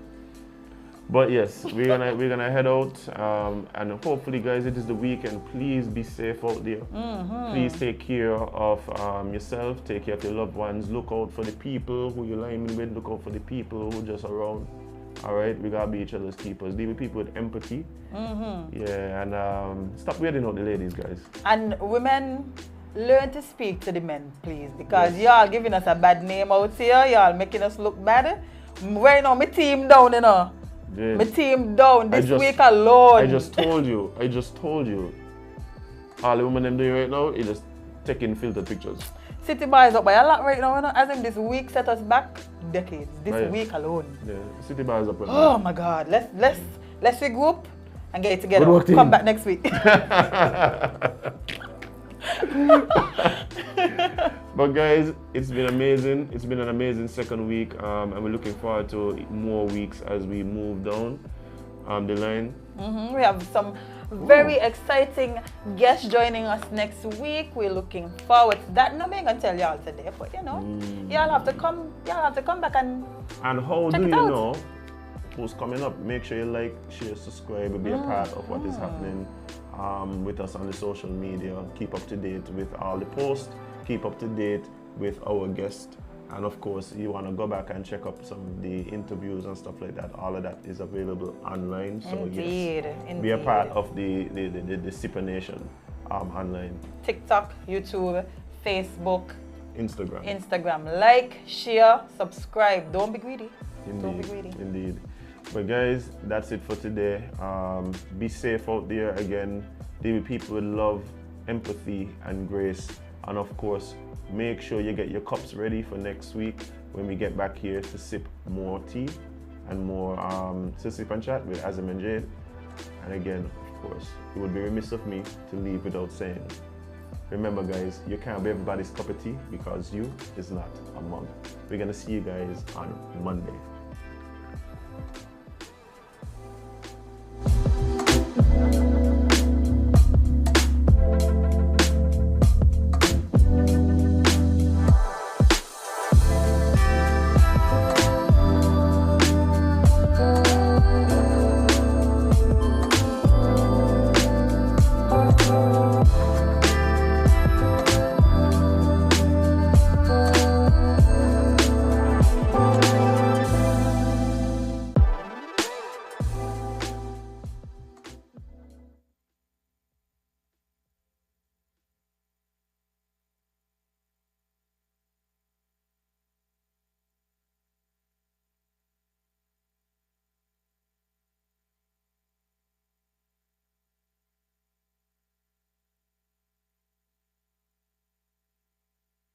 S2: But yes, we're gonna head out, and hopefully, guys, it is the weekend. Please be safe out there. Please take care of yourself, take care of your loved ones. Look out for the people who you're lying with. Look out for the people who are just around. All right, we gotta be each other's keepers. Deal with people with empathy. Yeah, and stop weirding out the ladies, guys. And
S3: women, learn to speak to the men, please, because y'all giving us a bad name out here. Y'all making us look bad. Right now, my team down, you know.
S2: Yeah.
S3: My team down this week alone.
S2: I just told you. All the women them doing right now is just taking filtered pictures.
S3: City Boy is up by a lot right now, you know. As in this week set us back decades. This week alone.
S2: Yeah, City Boy is up right now.
S3: Oh my God. Let's regroup and get it together. Come back next week.
S2: But guys, it's been amazing. It's been an amazing second week, and we're looking forward to more weeks as we move down the line.
S3: We have some very exciting guests joining us next week. We're looking forward to that. No, I'm gonna tell y'all today, but you know, y'all have to come. Y'all have to come back and.
S2: And how do you know who's coming up? Make sure you like, share, subscribe, and be a part of what is happening with us on the social media. Keep up to date with all the posts. Keep up to date with our guests, and of course, you want to go back and check up some of the interviews and stuff like that. All of that is available online. So
S3: indeed.
S2: Be a part of the Sipper Nation online.
S3: TikTok, YouTube, Facebook,
S2: Instagram.
S3: Like, share, subscribe. Don't be greedy.
S2: Indeed.
S3: Don't be greedy.
S2: Indeed. But guys, that's it for today. Be safe out there. Again, deal with people with love, empathy, and grace. And of course, make sure you get your cups ready for next week when we get back here to sip more tea and more Sip and Chat with Azem and Jade. And again, of course, it would be remiss of me to leave without saying, remember guys, you can't be everybody's cup of tea because you is not a mug. We're gonna see you guys on Monday.